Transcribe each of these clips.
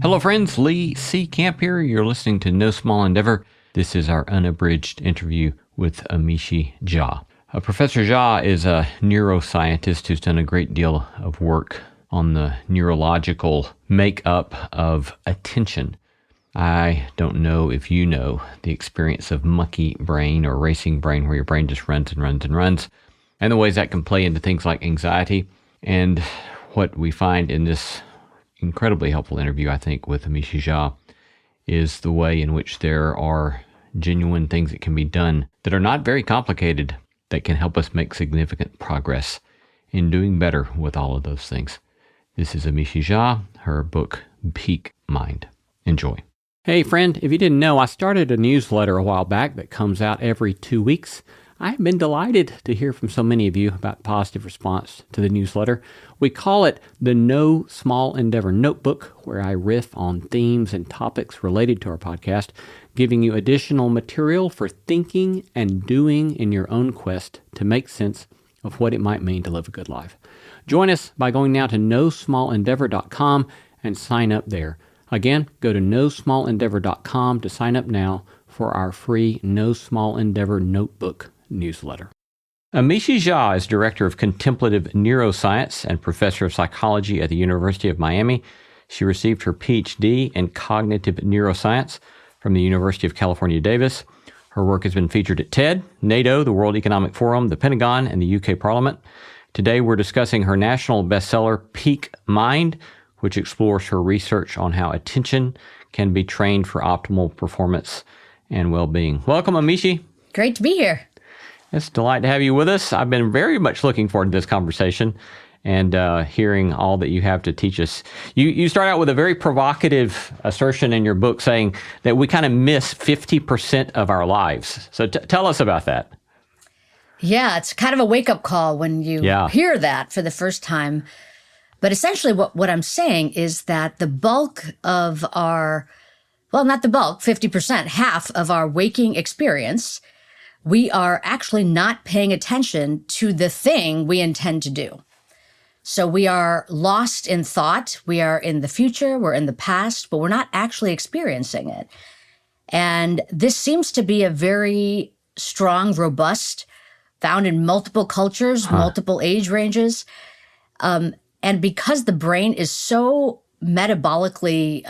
Hello friends, Lee C. Camp here. You're listening to No Small Endeavor. This is our unabridged interview with Amishi Jha. Professor Jha is a neuroscientist who's done a great deal of work on the neurological makeup of attention. I don't know if you know the experience of monkey brain or racing brain, where your brain just runs and runs and runs, and the ways that can play into things like anxiety. And what we find in this incredibly helpful interview, I think, with Amishi Jha is the way in which there are genuine things that can be done that are not very complicated that can help us make significant progress in doing better with all of those things. This is Amishi Jha, her book, Peak Mind. Enjoy. Hey friend, if you didn't know, I started a newsletter a while back that comes out every 2 weeks. I've been delighted to hear from so many of you about positive response to the newsletter. We call it the No Small Endeavor Notebook, where I riff on themes and topics related to our podcast, giving you additional material for thinking and doing in your own quest to make sense of what it might mean to live a good life. Join us by going now to nosmallendeavor.com and sign up there. Again, go to nosmallendeavor.com to sign up now for our free No Small Endeavor Notebook newsletter. Amishi Jha is Director of Contemplative Neuroscience and Professor of Psychology at the University of Miami. She received her PhD in Cognitive Neuroscience from the University of California, Davis. Her work has been featured at TED, NATO, the World Economic Forum, the Pentagon, and the UK Parliament. Today, we're discussing her national bestseller, Peak Mind, which explores her research on how attention can be trained for optimal performance and well-being. Welcome, Amishi. Great to be here. It's a delight to have you with us. I've been very much looking forward to this conversation and hearing all that you have to teach us. You start out with a very provocative assertion in your book saying that we kind of miss 50% of our lives. So tell us about that. Yeah, it's kind of a wake-up call when you hear that for the first time. But essentially what I'm saying is that the bulk of our, well, not the bulk, 50%, half of our waking experience, we are actually not paying attention to the thing we intend to do. So we are lost in thought. We are in the future, we're in the past, but we're not actually experiencing it. And this seems to be a very strong, robust, found in multiple cultures, multiple age ranges. And because the brain is so metabolically,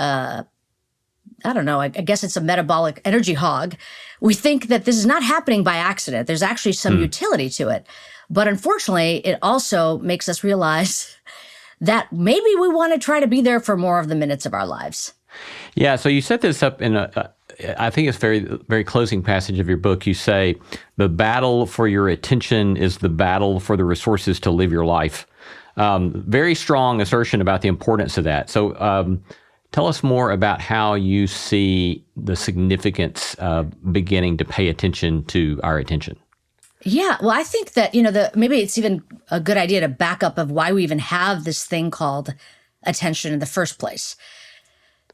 I guess it's a metabolic energy hog, we think that this is not happening by accident. There's actually some utility to it. But unfortunately, it also makes us realize that maybe we want to try to be there for more of the minutes of our lives. Yeah, so you set this up in I think it's very, very closing passage of your book. You say, the battle for your attention is the battle for the resources to live your life. Very strong assertion about the importance of that. So tell us more about how you see the significance of beginning to pay attention to our attention. Yeah, well, I think that, maybe it's even a good idea to back up of why we even have this thing called attention in the first place.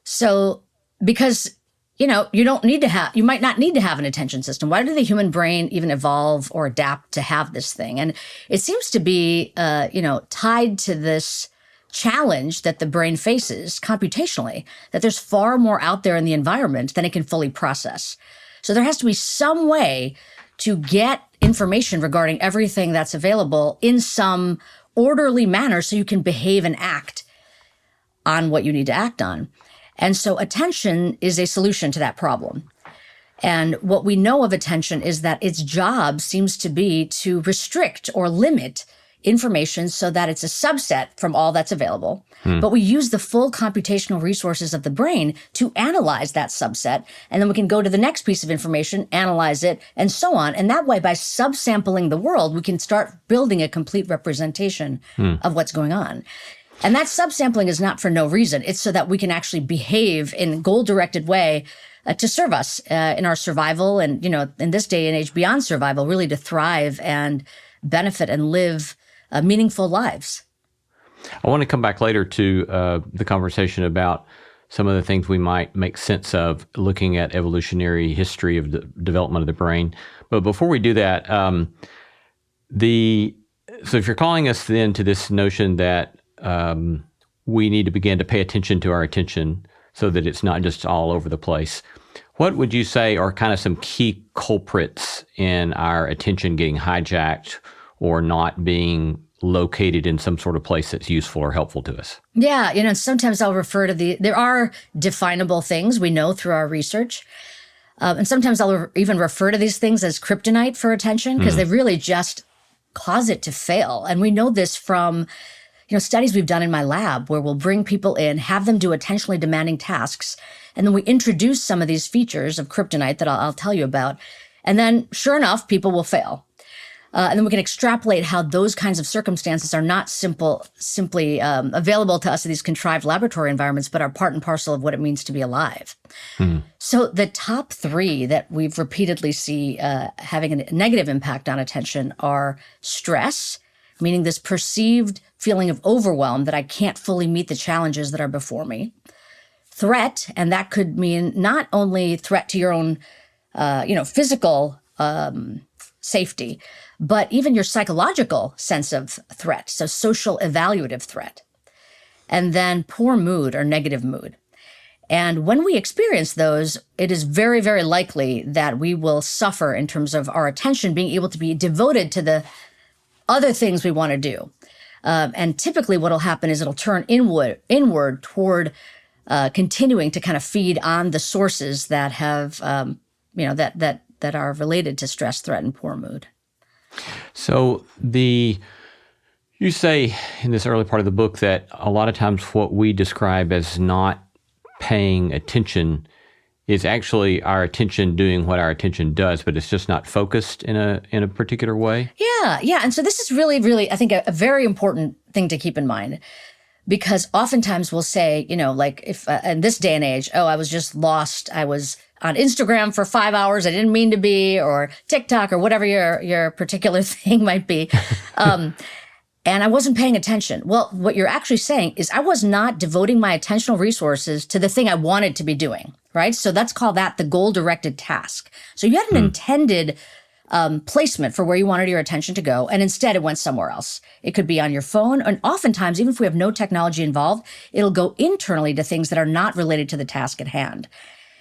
So, because, you might not need to have an attention system. Why did the human brain even evolve or adapt to have this thing? And it seems to be, tied to this challenge that the brain faces computationally, that there's far more out there in the environment than it can fully process. So there has to be some way to get information regarding everything that's available in some orderly manner so you can behave and act on what you need to act on. And so attention is a solution to that problem. And what we know of attention is that its job seems to be to restrict or limit information so that it's a subset from all that's available. But we use the full computational resources of the brain to analyze that subset. And then we can go to the next piece of information, analyze it, and so on. And that way, by subsampling the world, we can start building a complete representation of what's going on. And that subsampling is not for no reason. It's so that we can actually behave in a goal-directed way to serve us in our survival and, in this day and age, beyond survival, really to thrive and benefit and live meaningful lives. I want to come back later to the conversation about some of the things we might make sense of looking at evolutionary history of the development of the brain. But before we do that, so if you're calling us then to this notion that we need to begin to pay attention to our attention so that it's not just all over the place. What would you say are kind of some key culprits in our attention getting hijacked or not being located in some sort of place that's useful or helpful to us? Yeah, sometimes I'll refer to there are definable things we know through our research. And sometimes I'll even refer to these things as kryptonite for attention because they really just cause it to fail. And we know this from studies we've done in my lab where we'll bring people in, have them do attentionally demanding tasks, and then we introduce some of these features of kryptonite that I'll tell you about. And then sure enough, people will fail. And then we can extrapolate how those kinds of circumstances are not simply available to us in these contrived laboratory environments, but are part and parcel of what it means to be alive. So the top three that we've repeatedly see having a negative impact on attention are stress, meaning this perceived feeling of overwhelm that I can't fully meet the challenges that are before me. Threat, and that could mean not only threat to your own, physical safety, but even your psychological sense of threat, so social evaluative threat. And then poor mood or negative mood. And when we experience those, it is very, very likely that we will suffer in terms of our attention being able to be devoted to the other things we want to do. And typically what will happen is it'll turn inward toward continuing to kind of feed on the sources that have, that are related to stress, threat, and poor mood. So you say in this early part of the book that a lot of times what we describe as not paying attention is actually our attention doing what our attention does, but it's just not focused in a particular way. Yeah. And so this is really, really, I think, a very important thing to keep in mind. Because oftentimes we'll say, like if in this day and age, I was just lost. I was on Instagram for 5 hours. I didn't mean to be, or TikTok, or whatever your particular thing might be. And I wasn't paying attention. Well, what you're actually saying is I was not devoting my attentional resources to the thing I wanted to be doing, right? So let's call that the goal-directed task. So you had an intended placement for where you wanted your attention to go, and instead it went somewhere else. It could be on your phone, and oftentimes, even if we have no technology involved, it'll go internally to things that are not related to the task at hand.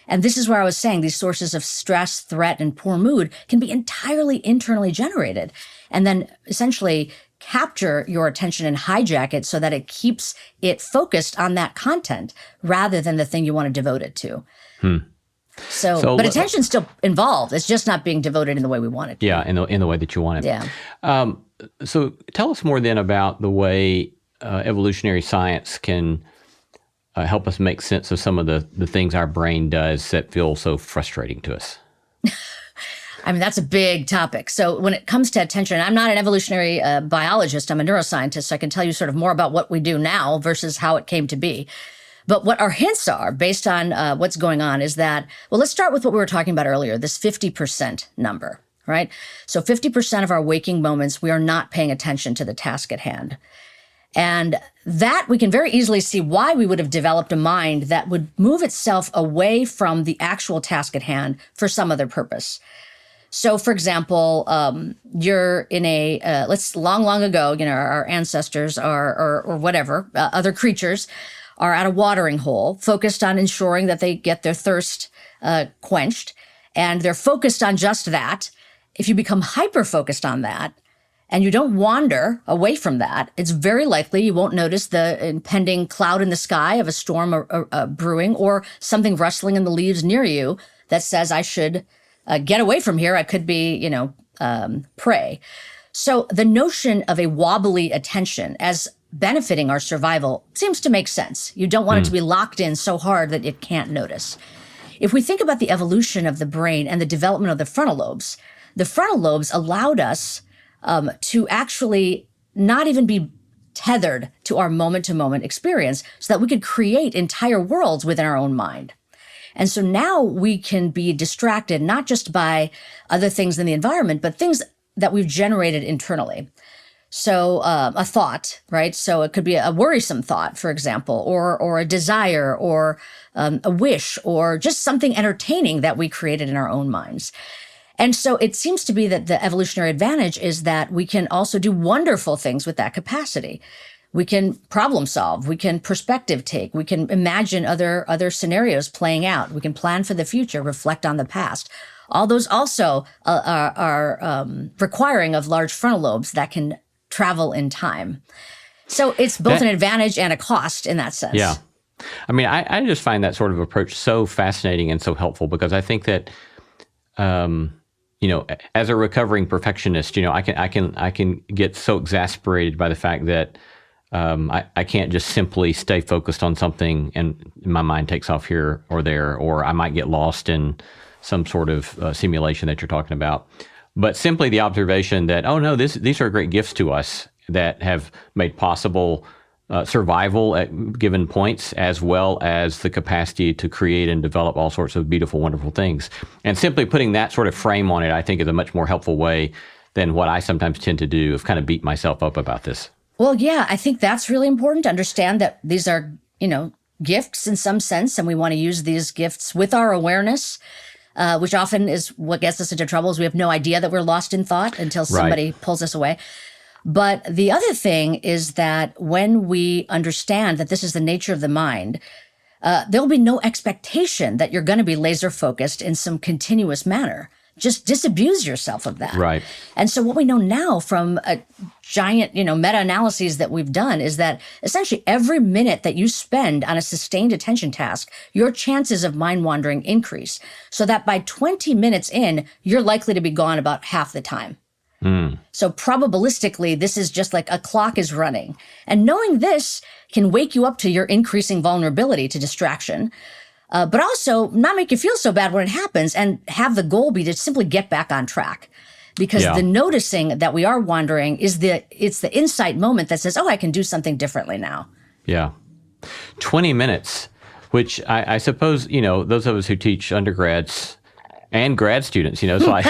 And this is where I was saying these sources of stress, threat, and poor mood can be entirely internally generated, and then essentially capture your attention and hijack it so that it keeps it focused on that content rather than the thing you want to devote it to. So but attention's still involved. It's just not being devoted in the way we want it to. Yeah, in the way that you want it. Yeah. So tell us more then about the way evolutionary science can help us make sense of some of the things our brain does that feel so frustrating to us. I mean, that's a big topic. So when it comes to attention, I'm not an evolutionary biologist. I'm a neuroscientist, so I can tell you sort of more about what we do now versus how it came to be. But what our hints are based on what's going on is that, well, let's start with what we were talking about earlier, this 50% number, right? So 50% of our waking moments, we are not paying attention to the task at hand. And that we can very easily see why we would have developed a mind that would move itself away from the actual task at hand for some other purpose. So, for example, you're in let's long ago, our ancestors or whatever, other creatures are at a watering hole, focused on ensuring that they get their thirst quenched. And they're focused on just that. If you become hyper-focused on that and you don't wander away from that, it's very likely you won't notice the impending cloud in the sky of a storm brewing or something rustling in the leaves near you that says, I should get away from here. I could be, prey. So the notion of a wobbly attention as benefiting our survival seems to make sense. You don't want it to be locked in so hard that it can't notice. If we think about the evolution of the brain and the development of the frontal lobes allowed us to actually not even be tethered to our moment-to-moment experience so that we could create entire worlds within our own mind. And so now we can be distracted not just by other things in the environment, but things that we've generated internally. So a thought, right? So it could be a worrisome thought, for example, or a desire, or a wish, or just something entertaining that we created in our own minds. And so it seems to be that the evolutionary advantage is that we can also do wonderful things with that capacity. We can problem solve. We can perspective take. We can imagine other scenarios playing out. We can plan for the future, reflect on the past. All those also are requiring of large frontal lobes that can travel in time. So it's both an advantage and a cost in that sense. Yeah. I mean, I just find that sort of approach so fascinating and so helpful, because I think that, as a recovering perfectionist, I can get so exasperated by the fact that I can't just simply stay focused on something and my mind takes off here or there, or I might get lost in some sort of simulation that you're talking about. But simply the observation that, oh no, these are great gifts to us that have made possible survival at given points, as well as the capacity to create and develop all sorts of beautiful, wonderful things. And simply putting that sort of frame on it, I think, is a much more helpful way than what I sometimes tend to do, of kind of beat myself up about this. Well, yeah, I think that's really important to understand that these are, gifts in some sense, and we want to use these gifts with our awareness, which often is what gets us into trouble, is we have no idea that we're lost in thought until somebody pulls us away. But the other thing is that when we understand that this is the nature of the mind, there'll be no expectation that you're going to be laser focused in some continuous manner. Just disabuse yourself of that. Right. And so what we know now from a giant, meta-analyses that we've done is that essentially every minute that you spend on a sustained attention task, your chances of mind wandering increase. So that by 20 minutes in, you're likely to be gone about half the time. So probabilistically, this is just like a clock is running. And knowing this can wake you up to your increasing vulnerability to distraction, but also not make you feel so bad when it happens, and have the goal be to simply get back on track. Because the noticing that we are wandering it's the insight moment that says, oh, I can do something differently now. Yeah. 20 minutes, which I suppose, those of us who teach undergrads and grad students, so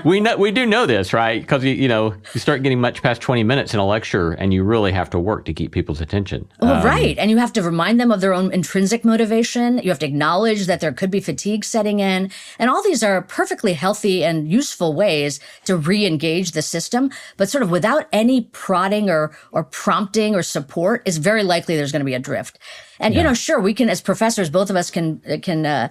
we do know this, right? Because, you start getting much past 20 minutes in a lecture and you really have to work to keep people's attention. Well, right. And you have to remind them of their own intrinsic motivation. You have to acknowledge that there could be fatigue setting in. And all these are perfectly healthy and useful ways to re-engage the system. But sort of without any prodding or prompting or support, it's very likely there's going to be a drift. And, sure, we can, as professors, both of us can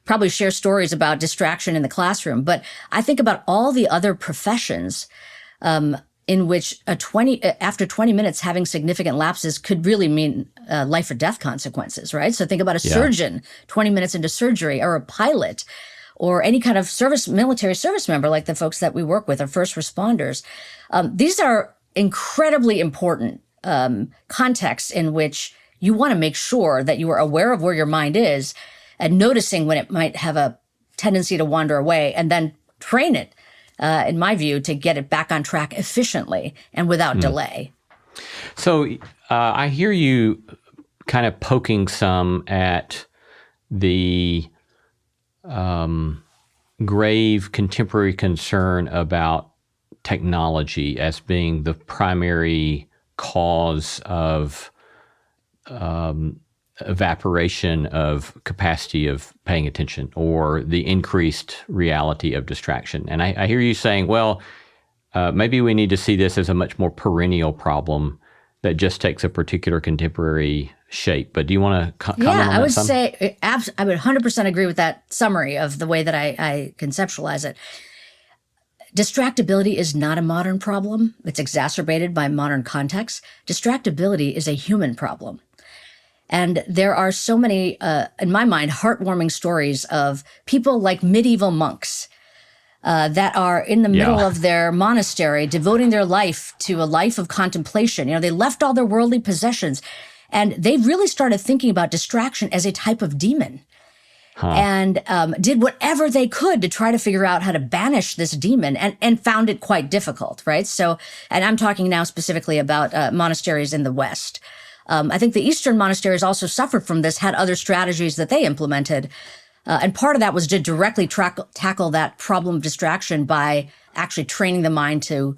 probably share stories about distraction in the classroom. But I think about all the other professions in which after 20 minutes having significant lapses could really mean life or death consequences, right? So think about a surgeon, 20 minutes into surgery, or a pilot, or any kind of military service member like the folks that we work with, or first responders. These are incredibly important contexts in which you want to make sure that you are aware of where your mind is, and noticing when it might have a tendency to wander away, and then train it, in my view, to get it back on track efficiently and without delay. So I hear you kind of poking some at the grave contemporary concern about technology as being the primary cause of evaporation of capacity of paying attention, or the increased reality of distraction. And I hear you saying, well, maybe we need to see this as a much more perennial problem that just takes a particular contemporary shape. But do you want to comment on that? Yeah, I would say, I would 100% agree with that summary of the way that I conceptualize it. Distractibility is not a modern problem. It's exacerbated by modern contexts. Distractibility is a human problem. And there are so many, in my mind, heartwarming stories of people like medieval monks that are in the middle of their monastery, devoting their life to a life of contemplation. They left all their worldly possessions, and they really started thinking about distraction as a type of demon. And did whatever they could to try to figure out how to banish this demon, and found it quite difficult, right? So, and I'm talking now specifically about monasteries in the West. I think the Eastern monasteries also suffered from this, had other strategies that they implemented. And part of that was to directly tackle that problem of distraction by actually training the mind to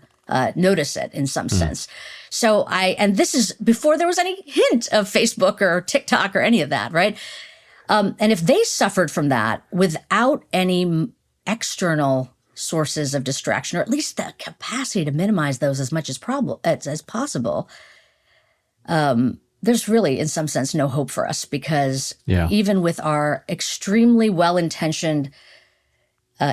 notice it in some sense. So and this is before there was any hint of Facebook or TikTok or any of that, right? And if they suffered from that without any external sources of distraction, or at least the capacity to minimize those as much as possible, there's really, in some sense, no hope for us because Yeah. even with our extremely well-intentioned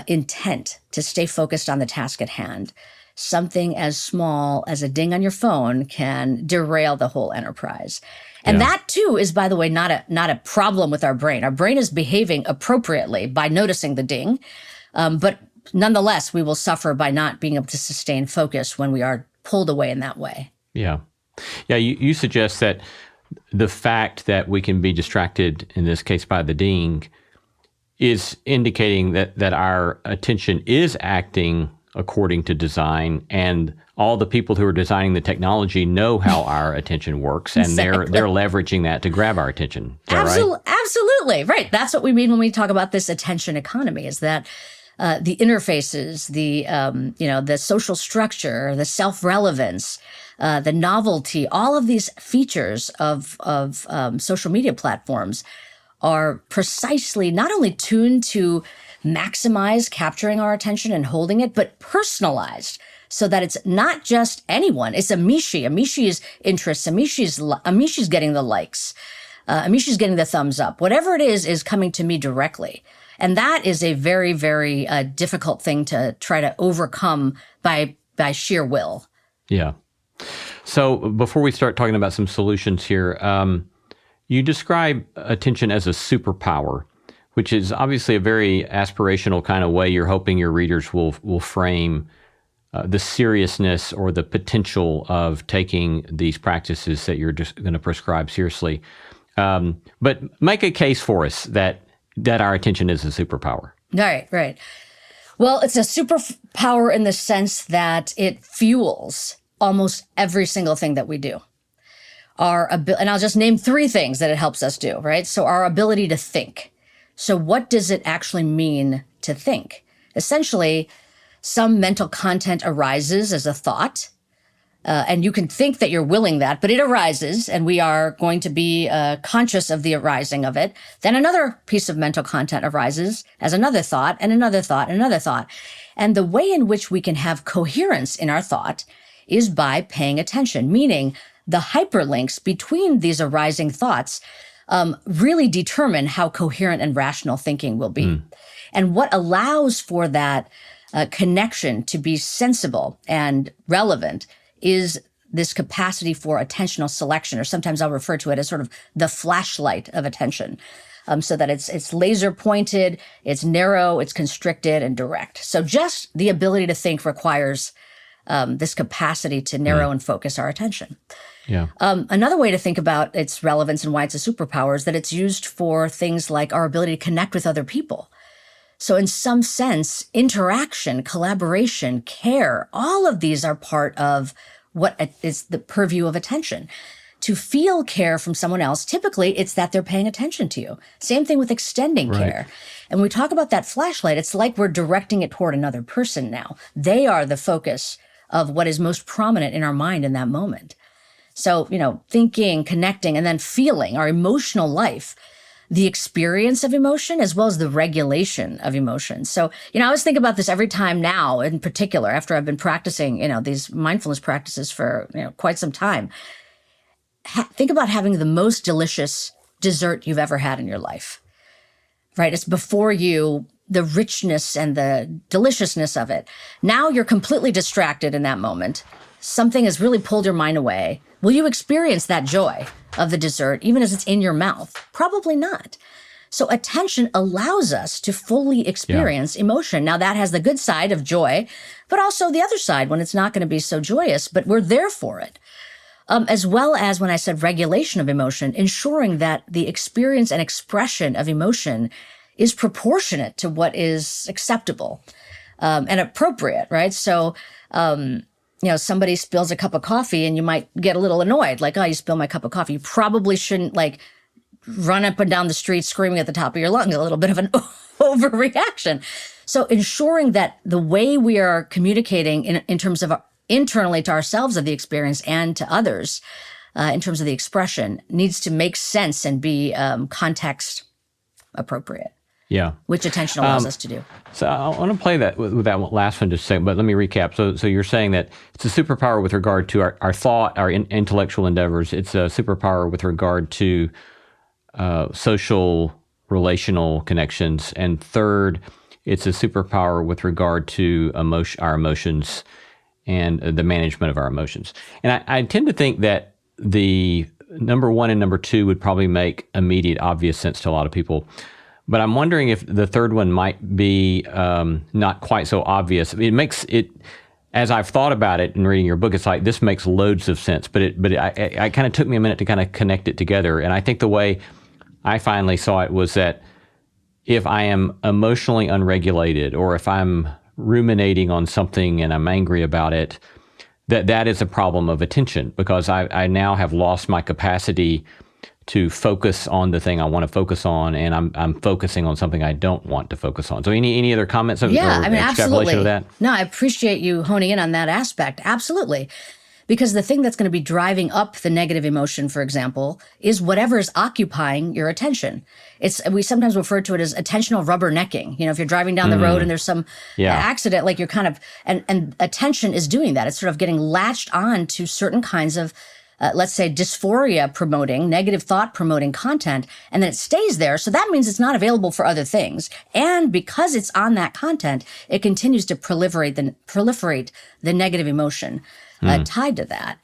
intent to stay focused on the task at hand, something as small as a ding on your phone can derail the whole enterprise. And Yeah. that too is, by the way, not a problem with our brain. Our brain is behaving appropriately by noticing the ding, but nonetheless, we will suffer by not being able to sustain focus when we are pulled away in that way. Yeah. Yeah. You suggest that the fact that we can be distracted, in this case by the ding, is indicating that our attention is acting according to design, and all the people who are designing the technology know how our attention works, and Exactly. they're leveraging that to grab our attention. Is that right? Absolutely. Right. That's what we mean when we talk about this attention economy, is that the interfaces, the social structure, the self-relevance, the novelty, all of these features of social media platforms are precisely not only tuned to maximize capturing our attention and holding it, but personalized so that it's not just anyone. It's Amishi's interests. Amishi's getting the likes. Amishi's getting the thumbs up. Whatever it is coming to me directly. And that is a very, very difficult thing to try to overcome by sheer will. Yeah. So before we start talking about some solutions here, you describe attention as a superpower, which is obviously a very aspirational kind of way you're hoping your readers will frame the seriousness or the potential of taking these practices that you're just going to prescribe seriously. But make a case for us that our attention is a superpower. Right. Well, it's a superpower in the sense that it fuels almost every single thing that we do. And I'll just name 3 things that it helps us do, right? So our ability to think. So what does it actually mean to think? Essentially, some mental content arises as a thought, and you can think that you're willing that, but it arises, and we are going to be conscious of the arising of it. Then another piece of mental content arises as another thought, and another thought, and another thought. And the way in which we can have coherence in our thought is by paying attention, meaning the hyperlinks between these arising thoughts really determine how coherent and rational thinking will be. And what allows for that connection to be sensible and relevant is this capacity for attentional selection, or sometimes I'll refer to it as sort of the flashlight of attention, so that it's laser pointed, it's narrow, it's constricted, and direct. So just the ability to think requires this capacity to narrow and focus our attention. Yeah. Another way to think about its relevance and why it's a superpower is that it's used for things like our ability to connect with other people. So in some sense, interaction, collaboration, care, all of these are part of what is the purview of attention. To feel care from someone else, typically it's that they're paying attention to you. Same thing with extending care. And when we talk about that flashlight, it's like we're directing it toward another person now. They are the focus of what is most prominent in our mind in that moment. So, thinking, connecting, and then feeling, our emotional life, the experience of emotion, as well as the regulation of emotion. So, I always think about this every time now, in particular, after I've been practicing, these mindfulness practices for, quite some time. Think about having the most delicious dessert you've ever had in your life, right? It's before you, the richness and the deliciousness of it. Now you're completely distracted in that moment. Something has really pulled your mind away. Will you experience that joy of the dessert, even as it's in your mouth? Probably not. So attention allows us to fully experience emotion. Now that has the good side of joy, but also the other side when it's not going to be so joyous, but we're there for it. As well as when I said regulation of emotion, ensuring that the experience and expression of emotion is proportionate to what is acceptable and appropriate, right? So, somebody spills a cup of coffee and you might get a little annoyed, like, oh, you spilled my cup of coffee. You probably shouldn't run up and down the street screaming at the top of your lungs, a little bit of an overreaction. So ensuring that the way we are communicating in terms of internally to ourselves of the experience and to others, in terms of the expression, needs to make sense and be context appropriate. Yeah. which attention allows us to do. So I want to play that with that last one just a second, but let me recap. So you're saying that it's a superpower with regard to our thought, our intellectual endeavors. It's a superpower with regard to social, relational connections. And third, it's a superpower with regard to our emotions and the management of our emotions. And I tend to think that the number one and number two would probably make immediate, obvious sense to a lot of people. But I'm wondering if the third one might be not quite so obvious. It makes it, as I've thought about it in reading your book, it's like this makes loads of sense. But it kind of took me a minute to kind of connect it together. And I think the way I finally saw it was that if I am emotionally unregulated, or if I'm ruminating on something and I'm angry about it, that is a problem of attention, because I now have lost my capacity to focus on the thing I want to focus on, and I'm focusing on something I don't want to focus on. So any other comments or extrapolation absolutely. of that? No, I appreciate you honing in on that aspect. Absolutely. Because the thing that's going to be driving up the negative emotion, for example, is whatever is occupying your attention. We sometimes refer to it as attentional rubbernecking. If you're driving down the road and there's some accident, like you're kind of, and attention is doing that. It's sort of getting latched on to certain kinds of, let's say, dysphoria promoting, negative thought promoting content, and then it stays there. So that means it's not available for other things. And because it's on that content, it continues to proliferate the negative emotion tied to that.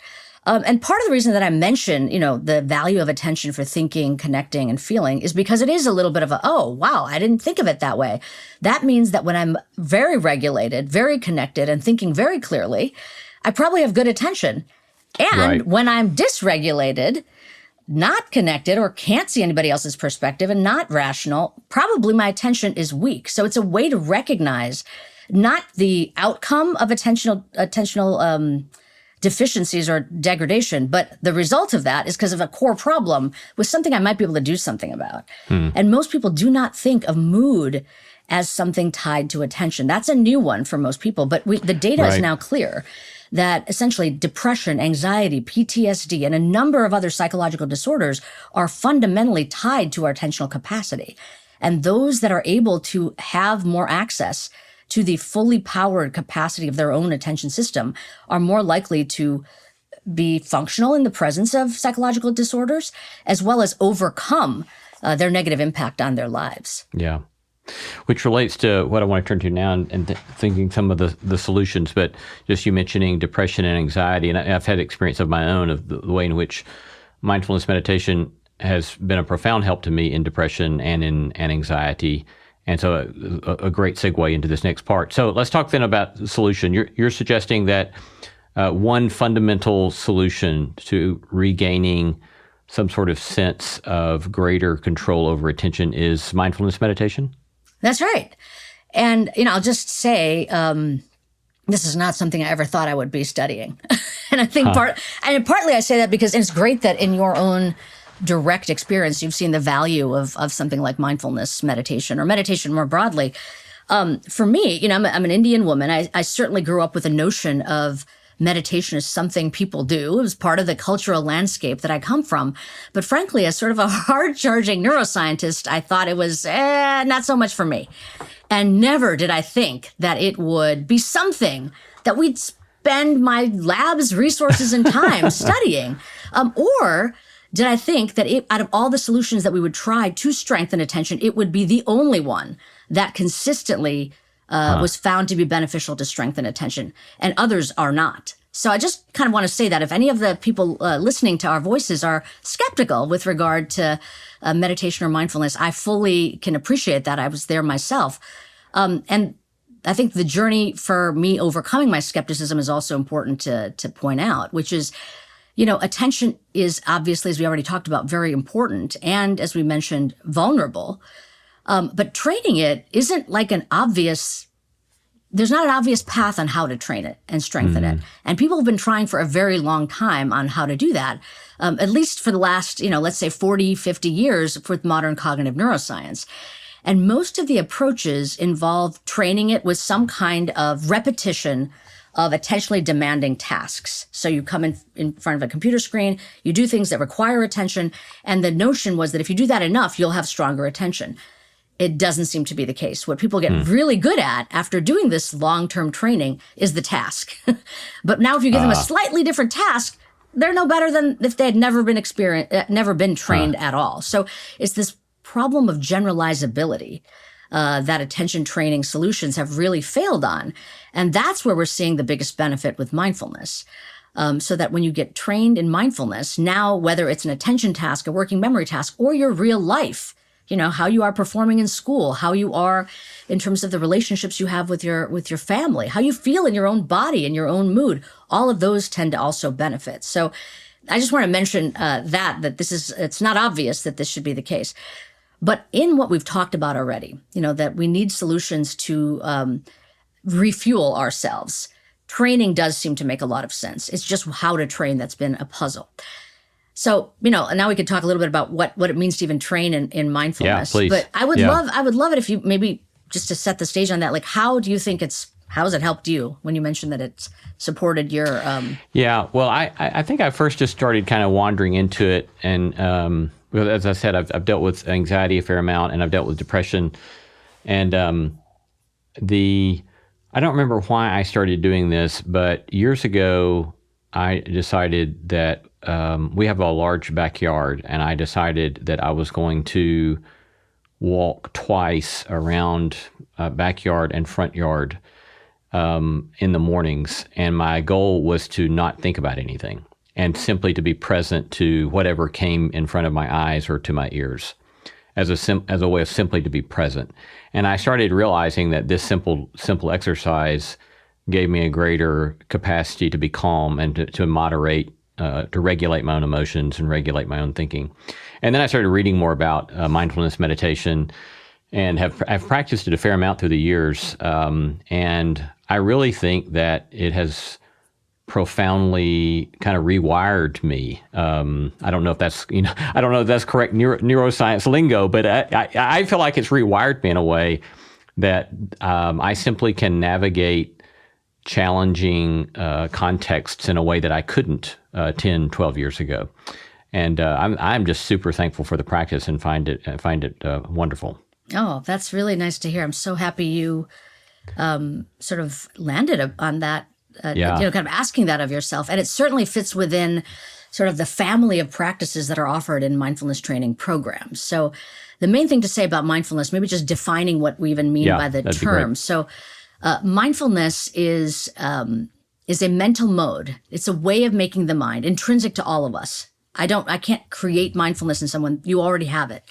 And part of the reason that I mention, the value of attention for thinking, connecting, and feeling is because it is a little bit of oh, wow, I didn't think of it that way. That means that when I'm very regulated, very connected, and thinking very clearly, I probably have good attention. And when I'm dysregulated, not connected, or can't see anybody else's perspective and not rational, probably my attention is weak. So it's a way to recognize not the outcome of attentional deficiencies or degradation, but the result of that is because of a core problem with something I might be able to do something about. And most people do not think of mood as something tied to attention. That's a new one for most people, but the data is now clear that essentially depression, anxiety, PTSD, and a number of other psychological disorders are fundamentally tied to our attentional capacity. And those that are able to have more access to the fully powered capacity of their own attention system are more likely to be functional in the presence of psychological disorders, as well as overcome their negative impact on their lives. Yeah. Which relates to what I want to turn to now and thinking some of the solutions, but just you mentioning depression and anxiety, and I've had experience of my own of the way in which mindfulness meditation has been a profound help to me in depression and in anxiety. And so a great segue into this next part. So let's talk then about the solution. You're suggesting that one fundamental solution to regaining some sort of sense of greater control over attention is mindfulness meditation? That's right. And, I'll just say, this is not something I ever thought I would be studying. And I think partly I say that because it's great that in your own direct experience, you've seen the value of something like mindfulness meditation or meditation more broadly. For me, I'm an Indian woman. I certainly grew up with a notion of meditation as something people do. It was part of the cultural landscape that I come from. But frankly, as sort of a hard-charging neuroscientist, I thought it was not so much for me. And never did I think that it would be something that we'd spend my lab's resources and time studying. Or did I think that out of all the solutions that we would try to strengthen attention, it would be the only one that consistently was found to be beneficial to strengthen attention, and others are not. So I just kind of want to say that if any of the people listening to our voices are skeptical with regard to meditation or mindfulness, I fully can appreciate that. I was there myself. And I think the journey for me overcoming my skepticism is also important to point out, which is, attention is obviously, as we already talked about, very important and, as we mentioned, vulnerable. But training it isn't like there's not an obvious path on how to train it and strengthen it. And people have been trying for a very long time on how to do that, at least for the last, let's say 40, 50 years with modern cognitive neuroscience. And most of the approaches involve training it with some kind of repetition of attentionally demanding tasks. So you come in front of a computer screen, you do things that require attention, and the notion was that if you do that enough, you'll have stronger attention. it doesn't seem to be the case. What people get really good at after doing this long-term training is the task. But now if you give them a slightly different task, they're no better than if they had never been trained at all. So it's this problem of generalizability that attention training solutions have really failed on. And that's where we're seeing the biggest benefit with mindfulness. So that when you get trained in mindfulness, now whether it's an attention task, a working memory task, or your real life, how you are performing in school, how you are in terms of the relationships you have with your family, how you feel in your own body and your own mood, all of those tend to also benefit. So I just want to mention that it's not obvious that this should be the case. But in what we've talked about already, that we need solutions to refuel ourselves. Training does seem to make a lot of sense. It's just how to train that's been a puzzle. So, now we could talk a little bit about what it means to even train in mindfulness. Yeah, please. But I would love it if you maybe just to set the stage on that, like how has it helped you when you mentioned that it's supported your Yeah, well, I think I first just started kind of wandering into it, and well, as I said, I've dealt with anxiety a fair amount, and I've dealt with depression, and I don't remember why I started doing this, but years ago I decided that we have a large backyard, and I decided that I was going to walk twice around backyard and front yard in the mornings, and my goal was to not think about anything and simply to be present to whatever came in front of my eyes or to my ears, as a way of simply to be present. And I started realizing that this simple exercise gave me a greater capacity to be calm and to moderate, to regulate my own emotions and regulate my own thinking. And then I started reading more about mindfulness meditation, and I've practiced it a fair amount through the years. And I really think that it has profoundly kind of rewired me. I don't know if that's correct neuroscience lingo, but I feel like it's rewired me in a way that I simply can navigate challenging contexts in a way that I couldn't 10, 12 years ago. And I'm just super thankful for the practice and find it wonderful. Oh, that's really nice to hear. I'm so happy you sort of landed on that. Kind of asking that of yourself. And it certainly fits within sort of the family of practices that are offered in mindfulness training programs. So the main thing to say about mindfulness, maybe just defining what we even mean by the term. So mindfulness is a mental mode. It's a way of making the mind, intrinsic to all of us. I can't create mindfulness in someone. You already have it.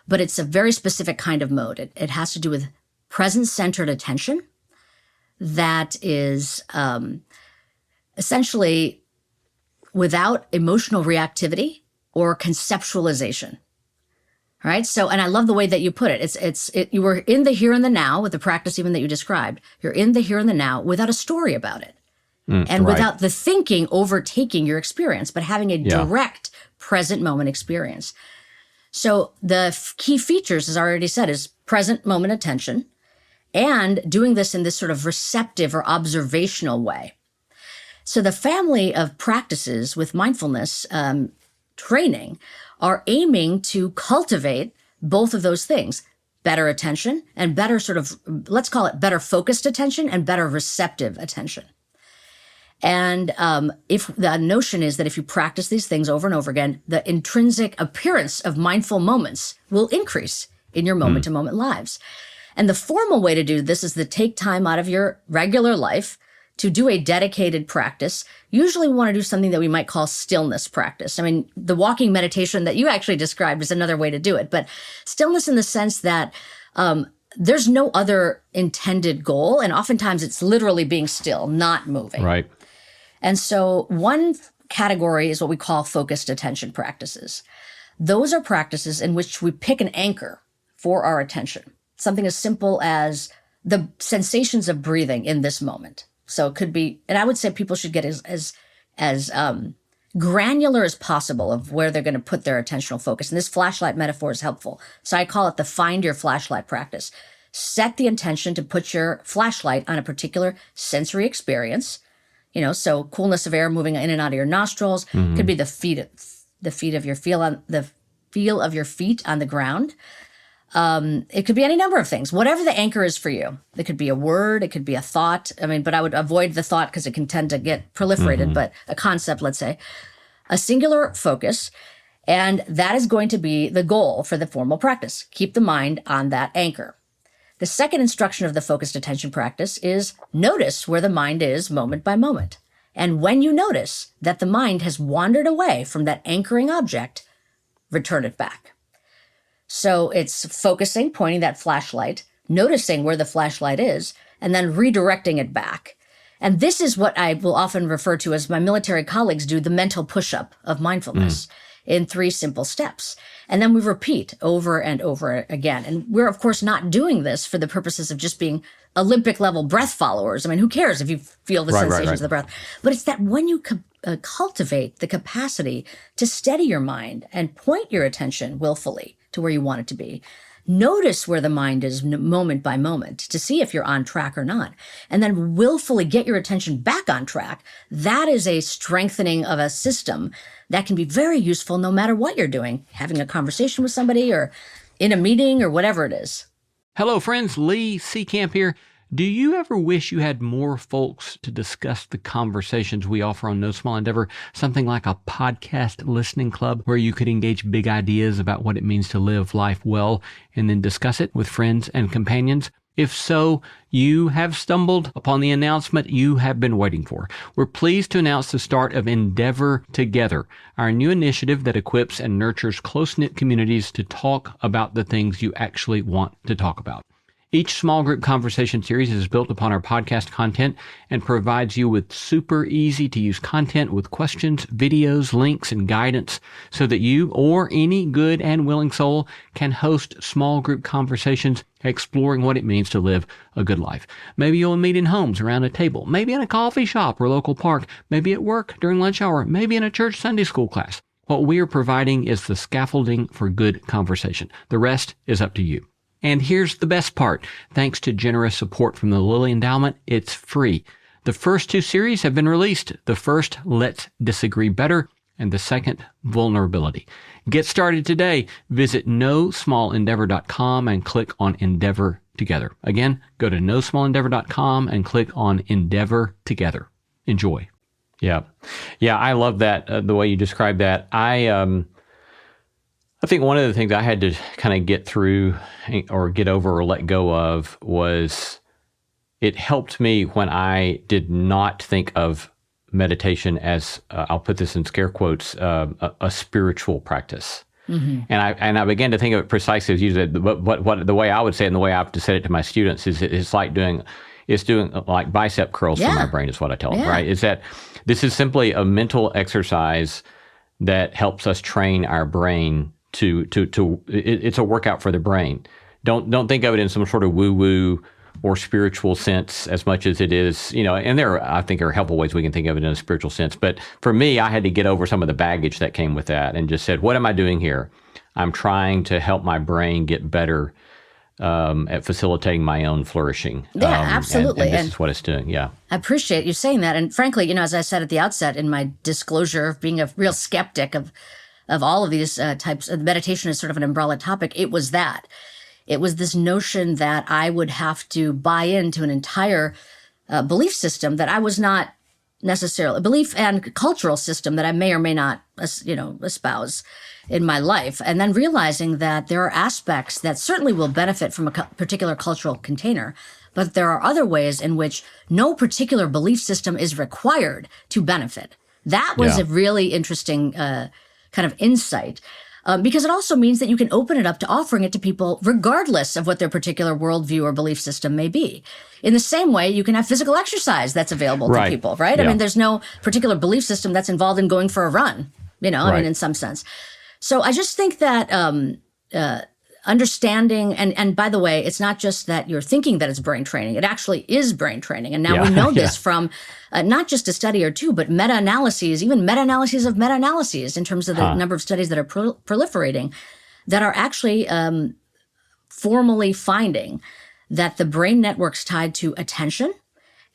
But it's a very specific kind of mode. It has to do with present-centered attention that is essentially without emotional reactivity or conceptualization. All right. So, and I love the way that you put it. You were in the here and the now with the practice even that you described. You're in the here and the now without a story about it. And without the thinking overtaking your experience, but having a direct present moment experience. So the key features, as I already said, is present moment attention, and doing this in this sort of receptive or observational way. So the family of practices with mindfulness training are aiming to cultivate both of those things, better attention and better sort of, let's call it better focused attention and better receptive attention. And if the notion is that if you practice these things over and over again, the intrinsic appearance of mindful moments will increase in your moment-to-moment lives. And the formal way to do this is to take time out of your regular life to do a dedicated practice. Usually we want to do something that we might call stillness practice. I mean, the walking meditation that you actually described is another way to do it, but stillness in the sense that there's no other intended goal. And oftentimes it's literally being still, not moving. Right. And so one category is what we call focused attention practices. Those are practices in which we pick an anchor for our attention. Something as simple as the sensations of breathing in this moment. So it could be, and I would say people should get as granular as possible of where they're going to put their attentional focus. And this flashlight metaphor is helpful. So I call it the find your flashlight practice. Set the intention to put your flashlight on a particular sensory experience. So coolness of air moving in and out of your nostrils. Could be the feel of your feet on the ground. It could be any number of things, whatever the anchor is for you. It could be a word, it could be a thought. But I would avoid the thought because it can tend to get proliferated, but a concept, let's say, a singular focus. And that is going to be the goal for the formal practice. Keep the mind on that anchor. The second instruction of the focused attention practice is notice where the mind is moment by moment. And when you notice that the mind has wandered away from that anchoring object, return it back. So it's focusing, pointing that flashlight, noticing where the flashlight is, and then redirecting it back. And this is what I will often refer to as my military colleagues do, the mental push-up of mindfulness in 3 simple steps. And then we repeat over and over again. And we're, of course, not doing this for the purposes of just being Olympic level breath followers. Who cares if you feel the sensations of the breath? But it's that when you cultivate the capacity to steady your mind and point your attention willfully to where you want it to be, notice where the mind is moment by moment to see if you're on track or not, and then willfully get your attention back on track. That is a strengthening of a system that can be very useful no matter what you're doing, having a conversation with somebody or in a meeting or whatever it is. Hello, friends. Lee Seacamp here. Do you ever wish you had more folks to discuss the conversations we offer on No Small Endeavor? Something like a podcast listening club where you could engage big ideas about what it means to live life well and then discuss it with friends and companions? If so, you have stumbled upon the announcement you have been waiting for. We're pleased to announce the start of Endeavor Together, our new initiative that equips and nurtures close-knit communities to talk about the things you actually want to talk about. Each small group conversation series is built upon our podcast content and provides you with super easy to use content with questions, videos, links, and guidance so that you or any good and willing soul can host small group conversations exploring what it means to live a good life. Maybe you'll meet in homes around a table, maybe in a coffee shop or local park, maybe at work during lunch hour, maybe in a church Sunday school class. What we are providing is the scaffolding for good conversation. The rest is up to you. And here's the best part. Thanks to generous support from the Lilly Endowment, it's free. The first 2 series have been released. The first, Let's Disagree Better, and the second, Vulnerability. Get started today. Visit nosmallendeavor.com and click on Endeavor Together. Again, go to nosmallendeavor.com and click on Endeavor Together. Enjoy. Yeah, I love that, the way you described that. I think one of the things I had to kind of get through or get over or let go of was it helped me when I did not think of meditation as, I'll put this in scare quotes, a spiritual practice. Mm-hmm. And I began to think of it precisely as you said, what the way I would say it and the way I've said it to my students is it's like doing like bicep curls for my brain is what I tell them, right? Is that this is simply a mental exercise that helps us train our brain it's a workout for the brain. Don't think of it in some sort of woo-woo or spiritual sense as much as it is, and there I think are helpful ways we can think of it in a spiritual sense. But for me, I had to get over some of the baggage that came with that and just said, what am I doing here? I'm trying to help my brain get better at facilitating my own flourishing. Yeah, absolutely. And this is what it's doing. Yeah. I appreciate you saying that. And frankly, as I said at the outset in my disclosure of being a real skeptic of all of these types of meditation is sort of an umbrella topic. It was that. It was this notion that I would have to buy into an entire belief system that I was not necessarily, belief and cultural system that I may or may not, espouse in my life. And then realizing that there are aspects that certainly will benefit from a particular cultural container, but there are other ways in which no particular belief system is required to benefit. That was a really interesting kind of insight, because it also means that you can open it up to offering it to people regardless of what their particular worldview or belief system may be. In the same way, you can have physical exercise that's available to people, right? Yeah. There's no particular belief system that's involved in going for a run, in some sense. So I just think that understanding, and by the way, it's not just that you're thinking that it's brain training. It actually is brain training. And now we know this from not just a study or two, but meta-analyses, even meta-analyses of meta-analyses in terms of the number of studies that are proliferating that are actually formally finding that the brain networks tied to attention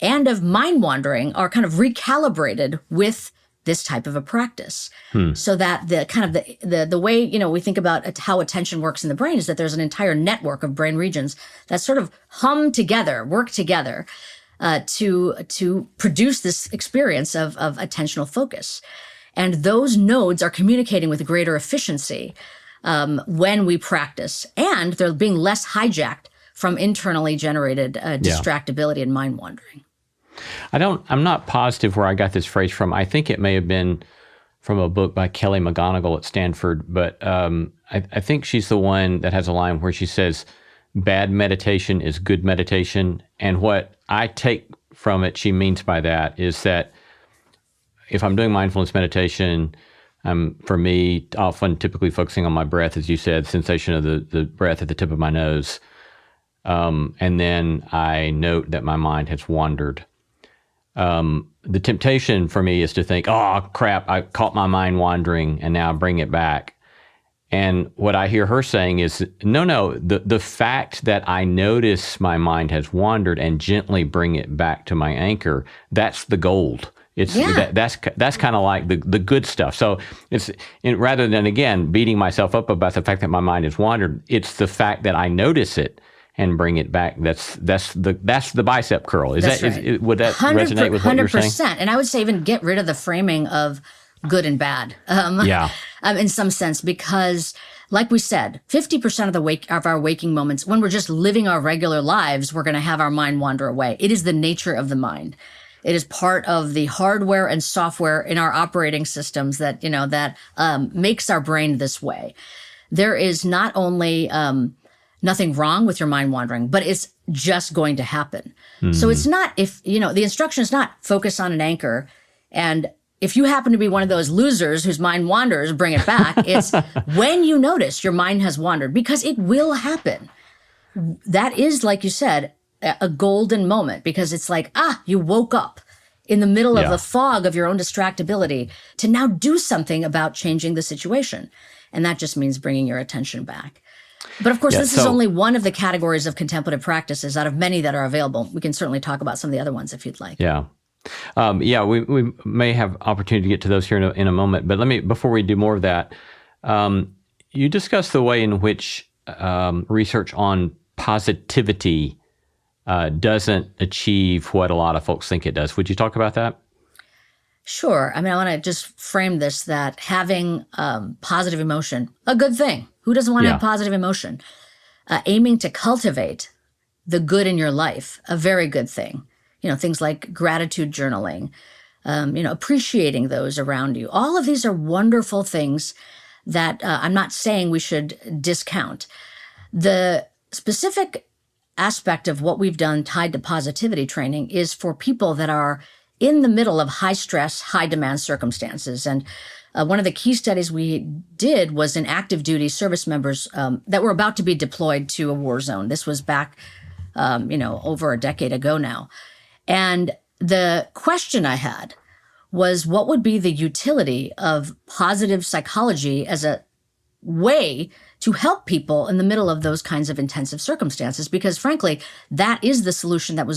and of mind wandering are kind of recalibrated with this type of a practice. So that the kind of the way, you know, we think about how attention works in the brain is that there's an entire network of brain regions that sort of hum together, work together to produce this experience of attentional focus. And those nodes are communicating with greater efficiency when we practice, and they're being less hijacked from internally generated distractibility and mind wandering. I'm not positive where I got this phrase from. I think it may have been from a book by Kelly McGonigal at Stanford, but I think she's the one that has a line where she says, bad meditation is good meditation. And what I take from it, she means by that is that if I'm doing mindfulness meditation, for me, often typically focusing on my breath, as you said, sensation of the breath at the tip of my nose. And then I note that my mind has wandered. The temptation for me is to think, oh, crap, I caught my mind wandering and now bring it back. And what I hear her saying is, no, the fact that I notice my mind has wandered and gently bring it back to my anchor, that's the gold. That's kind of like the good stuff. So rather than, again, beating myself up about the fact that my mind has wandered, it's the fact that I notice it and bring it back. That's the bicep curl. Would that resonate with what you're saying? 100%. And I would say even get rid of the framing of good and bad. In some sense, because like we said, 50% of our waking moments, when we're just living our regular lives, we're going to have our mind wander away. It is the nature of the mind. It is part of the hardware and software in our operating systems that makes our brain this way. There is not only nothing wrong with your mind wandering, but it's just going to happen. So it's not, the instruction is not focus on an anchor. And if you happen to be one of those losers whose mind wanders, bring it back. It's when you notice your mind has wandered, because it will happen. That is, like you said, a golden moment, because it's like, you woke up in the middle of the fog of your own distractibility to now do something about changing the situation. And that just means bringing your attention back. But of course, this is only one of the categories of contemplative practices out of many that are available. We can certainly talk about some of the other ones if you'd like. We may have opportunity to get to those here in a moment. But before we do more of that, you discussed the way in which research on positivity doesn't achieve what a lot of folks think it does. Would you talk about that? Sure. I want to just frame this, that having positive emotion, a good thing. Who doesn't want to have positive emotion? Aiming to cultivate the good in your life, a very good thing. Things like gratitude journaling, appreciating those around you. All of these are wonderful things that I'm not saying we should discount. The specific aspect of what we've done tied to positivity training is for people that are in the middle of high stress, high demand circumstances. And one of the key studies we did was in active duty service members that were about to be deployed to a war zone. This was back, over a decade ago now. And the question I had was, what would be the utility of positive psychology as a way to help people in the middle of those kinds of intensive circumstances? Because frankly, that is the solution that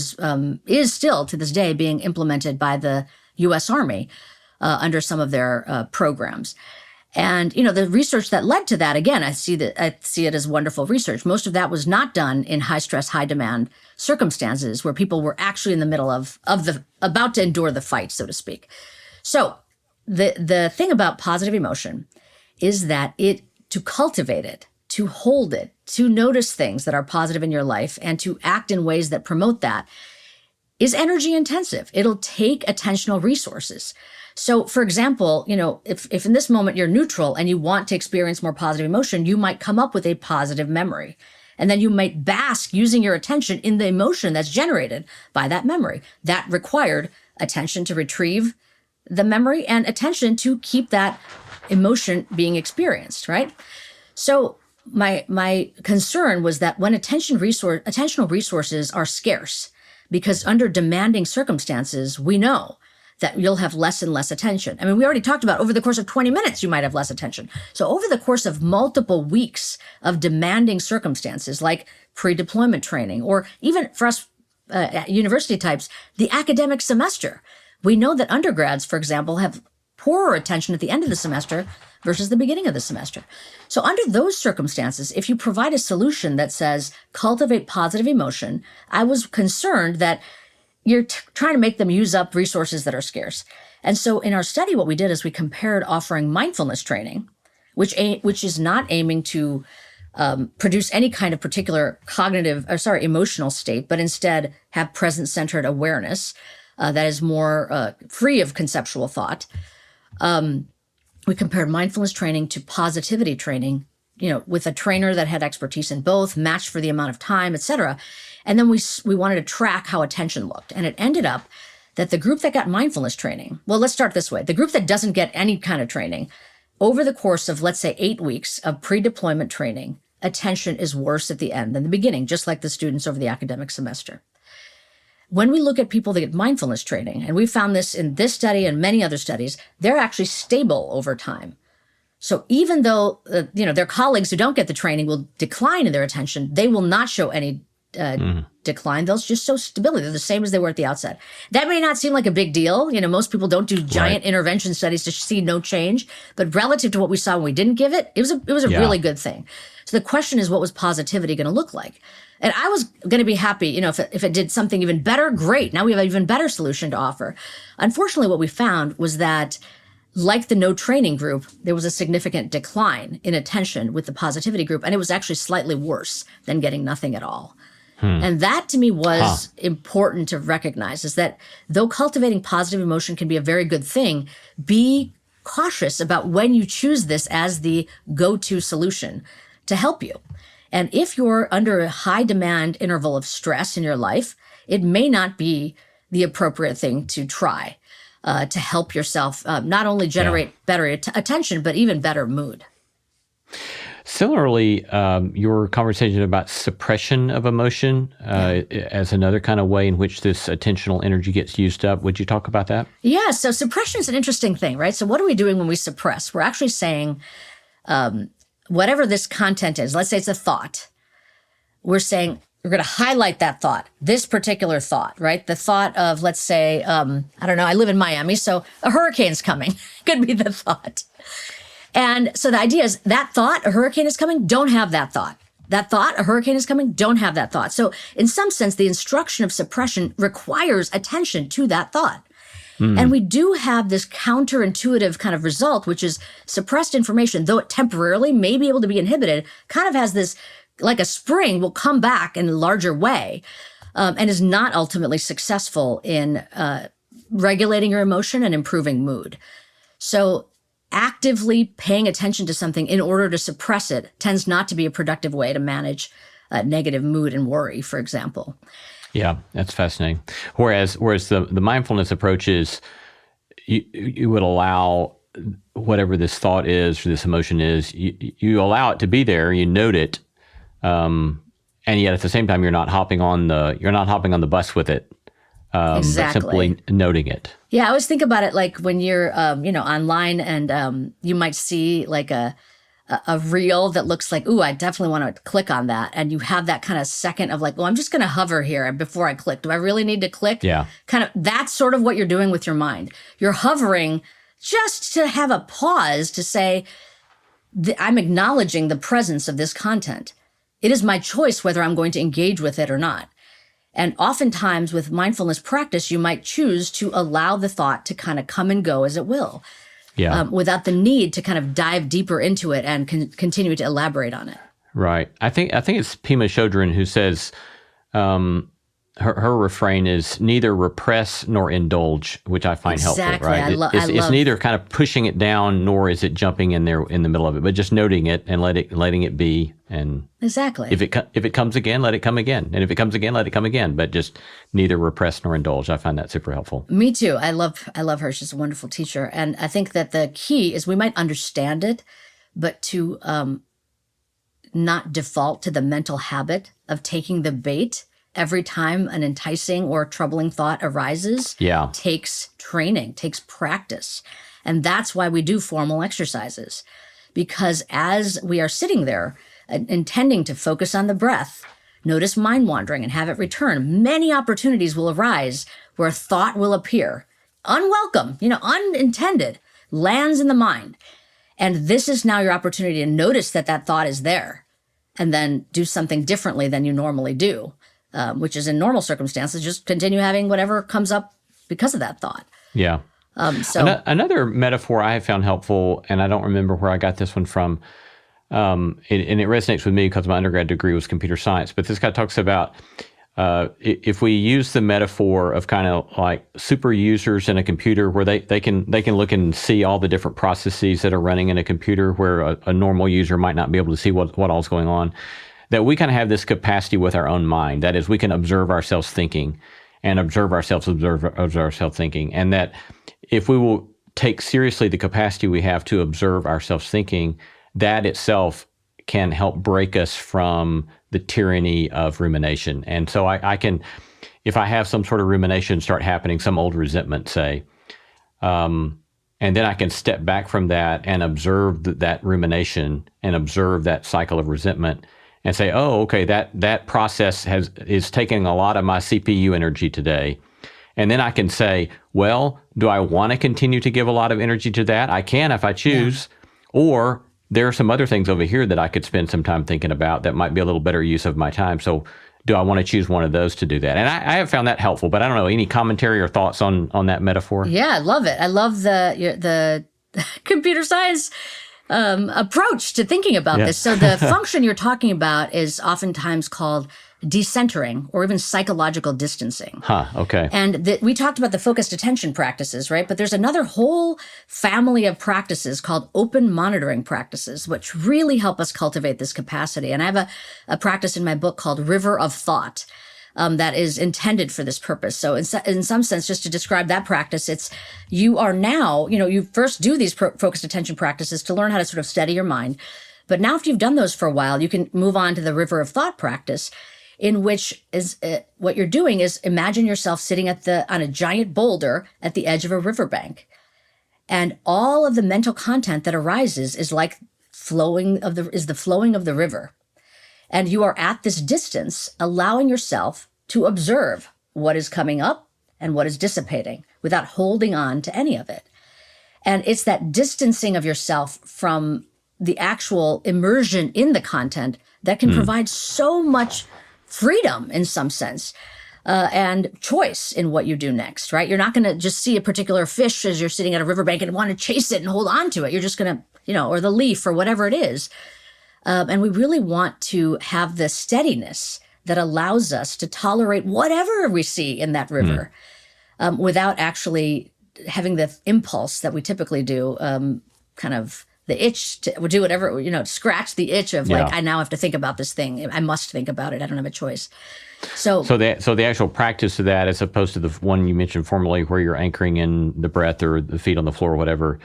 is still to this day being implemented by the U.S. Army under some of their programs. And, the research that led to that, again, I see it as wonderful research. Most of that was not done in high stress, high demand circumstances where people were actually in the middle of about to endure the fight, so to speak. So the thing about positive emotion is that to cultivate it, to hold it, to notice things that are positive in your life and to act in ways that promote that is energy intensive. It'll take attentional resources. So, for example, if in this moment you're neutral and you want to experience more positive emotion, you might come up with a positive memory. And then you might bask using your attention in the emotion that's generated by that memory. That required attention to retrieve the memory and attention to keep that emotion being experienced, right? So my concern was that when attentional resources are scarce, because under demanding circumstances, we know that you'll have less and less attention. We already talked about over the course of 20 minutes, you might have less attention. So over the course of multiple weeks of demanding circumstances like pre-deployment training, or even for us university types, the academic semester, we know that undergrads, for example, have poorer attention at the end of the semester versus the beginning of the semester. So under those circumstances, if you provide a solution that says cultivate positive emotion, I was concerned that you're trying to make them use up resources that are scarce. And so in our study, what we did is we compared offering mindfulness training, which is not aiming to produce any kind of particular emotional state, but instead have present-centered awareness that is more free of conceptual thought. We compared mindfulness training to positivity training, with a trainer that had expertise in both, matched for the amount of time, et cetera. And then we wanted to track how attention looked. And it ended up that the group that got mindfulness training, well, let's start this way. The group that doesn't get any kind of training, over the course of, let's say, 8 weeks of pre-deployment training, attention is worse at the end than the beginning, just like the students over the academic semester. When we look at people that get mindfulness training, and we found this in this study and many other studies, they're actually stable over time. So even though their colleagues who don't get the training will decline in their attention, they will not show any decline. They'll just show stability. They're the same as they were at the outset. That may not seem like a big deal. Most people don't do giant intervention studies to see no change, but relative to what we saw when we didn't give it, it was a really good thing. So the question is, what was positivity going to look like? And I was going to be happy, if it did something even better, great. Now we have an even better solution to offer. Unfortunately, what we found was that, like the no training group, there was a significant decline in attention with the positivity group, and it was actually slightly worse than getting nothing at all. And that to me was important to recognize, is that though cultivating positive emotion can be a very good thing, be cautious about when you choose this as the go-to solution to help you. And if you're under a high demand interval of stress in your life, it may not be the appropriate thing to try to help yourself not only generate better attention, but even better mood. Similarly, your conversation about suppression of emotion as another kind of way in which this attentional energy gets used up. Would you talk about that? Yeah, so suppression is an interesting thing, right? So what are we doing when we suppress? We're actually saying whatever this content is, let's say it's a thought, we're saying we're going to highlight that thought, this particular thought, right? The thought of, let's say, I don't know, I live in Miami, so a hurricane's coming. Could be the thought. And so the idea is that thought, a hurricane is coming, don't have that thought. That thought, a hurricane is coming, don't have that thought. So in some sense, the instruction of suppression requires attention to that thought. And we do have this counterintuitive kind of result, which is suppressed information, though it temporarily may be able to be inhibited, kind of has this, like a spring, will come back in a larger way and is not ultimately successful in regulating your emotion and improving mood. So actively paying attention to something in order to suppress it tends not to be a productive way to manage negative mood and worry, for example. Yeah, that's fascinating. Whereas the mindfulness approach is you would allow whatever this thought is or this emotion is, you allow it to be there, you note it, and yet at the same time you're not hopping on the bus with it. Exactly. But simply noting it. Yeah, I always think about it like when you're, online and you might see like a reel that looks like, ooh, I definitely want to click on that. And you have that kind of second of like, well, I'm just going to hover here before I click. Do I really need to click? Yeah. Kind of, that's sort of what you're doing with your mind. You're hovering just to have a pause to say, I'm acknowledging the presence of this content. It is my choice whether I'm going to engage with it or not. And oftentimes with mindfulness practice, you might choose to allow the thought to kind of come and go as it will, without the need to kind of dive deeper into it and continue to elaborate on it. Right. I think it's Pema Chodron who says her refrain is neither repress nor indulge, which I find helpful. Right. It's neither kind of pushing it down nor is it jumping in there in the middle of it, but just noting it and letting it be. And exactly. If it comes again, let it come again. And if it comes again, let it come again. But just neither repress nor indulge. I find that super helpful. Me too. I love her. She's a wonderful teacher. And I think that the key is we might understand it, but to not default to the mental habit of taking the bait every time an enticing or troubling thought arises. Takes training, takes practice. And that's why we do formal exercises. Because as we are sitting there, intending to focus on the breath, notice mind wandering and have it return, many opportunities will arise where thought will appear. Unwelcome, unintended, lands in the mind. And this is now your opportunity to notice that that thought is there and then do something differently than you normally do, which is in normal circumstances, just continue having whatever comes up because of that thought. Yeah. Another metaphor I have found helpful, and I don't remember where I got this one from, and it resonates with me because my undergrad degree was computer science, but this guy talks about if we use the metaphor of kind of like super users in a computer where they can look and see all the different processes that are running in a computer where a normal user might not be able to see what all's going on, that we kind of have this capacity with our own mind. That is, we can observe ourselves thinking and observe ourselves thinking. And that if we will take seriously the capacity we have to observe ourselves thinking, that itself can help break us from the tyranny of rumination. And so I can, if I have some sort of rumination start happening, some old resentment, say, and then I can step back from that and observe that rumination and observe that cycle of resentment and say, oh, okay, that process is taking a lot of my CPU energy today. And then I can say, well, do I want to continue to give a lot of energy to that? I can if I choose. Yeah. Or there are some other things over here that I could spend some time thinking about that might be a little better use of my time. So do I want to choose one of those to do that? And I have found that helpful, but I don't know, any commentary or thoughts on that metaphor? Yeah, I love it. I love the computer science approach to thinking about this. So the function you're talking about is oftentimes called decentering or even psychological distancing. Okay. And we talked about the focused attention practices, right? But there's another whole family of practices called open monitoring practices, which really help us cultivate this capacity. And I have a practice in my book called River of Thought that is intended for this purpose. So in some sense, just to describe that practice, it's you are now, you first do these focused attention practices to learn how to sort of steady your mind. But now after you've done those for a while, you can move on to the River of Thought practice, in which is what you're doing is imagine yourself sitting on a giant boulder at the edge of a riverbank. And all of the mental content that arises is like the flowing of the river. And you are at this distance, allowing yourself to observe what is coming up and what is dissipating without holding on to any of it. And it's that distancing of yourself from the actual immersion in the content that can provide so much freedom in some sense, and choice in what you do next, right? You're not going to just see a particular fish as you're sitting at a riverbank and want to chase it and hold on to it. You're just going to, or the leaf or whatever it is. And we really want to have the steadiness that allows us to tolerate whatever we see in that river without actually having the impulse that we typically do, kind of the itch to do whatever, scratch the itch of like, I now have to think about this thing. I must think about it. I don't have a choice. So the actual practice of that, as opposed to the one you mentioned formerly where you're anchoring in the breath or the feet on the floor or whatever,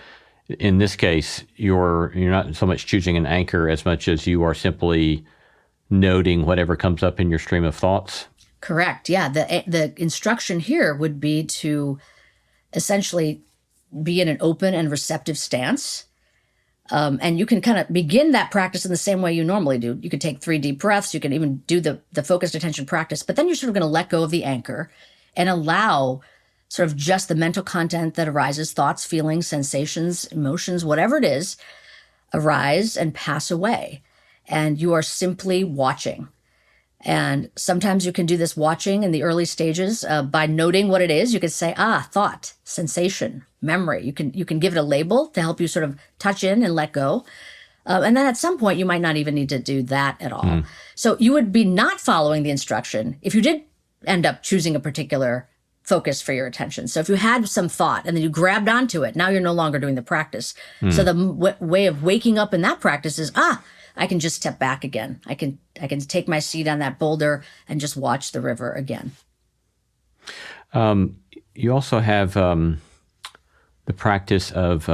in this case, you're not so much choosing an anchor as much as you are simply noting whatever comes up in your stream of thoughts. Correct. Yeah. The instruction here would be to essentially be in an open and receptive stance. And you can kind of begin that practice in the same way you normally do. You could take 3 deep breaths. You can even do the focused attention practice, but then you're sort of going to let go of the anchor and allow sort of just the mental content that arises, thoughts, feelings, sensations, emotions, whatever it is, arise and pass away. And you are simply watching. And sometimes you can do this watching in the early stages by noting what it is. You could say, thought, sensation, memory. You can give it a label to help you sort of touch in and let go. And then at some point, you might not even need to do that at all. So you would be not following the instruction if you did end up choosing a particular focus for your attention. So if you had some thought and then you grabbed onto it, now you're no longer doing the practice. So the way of waking up in that practice is, I can just step back again. I can take my seat on that boulder and just watch the river again. You also have the practice of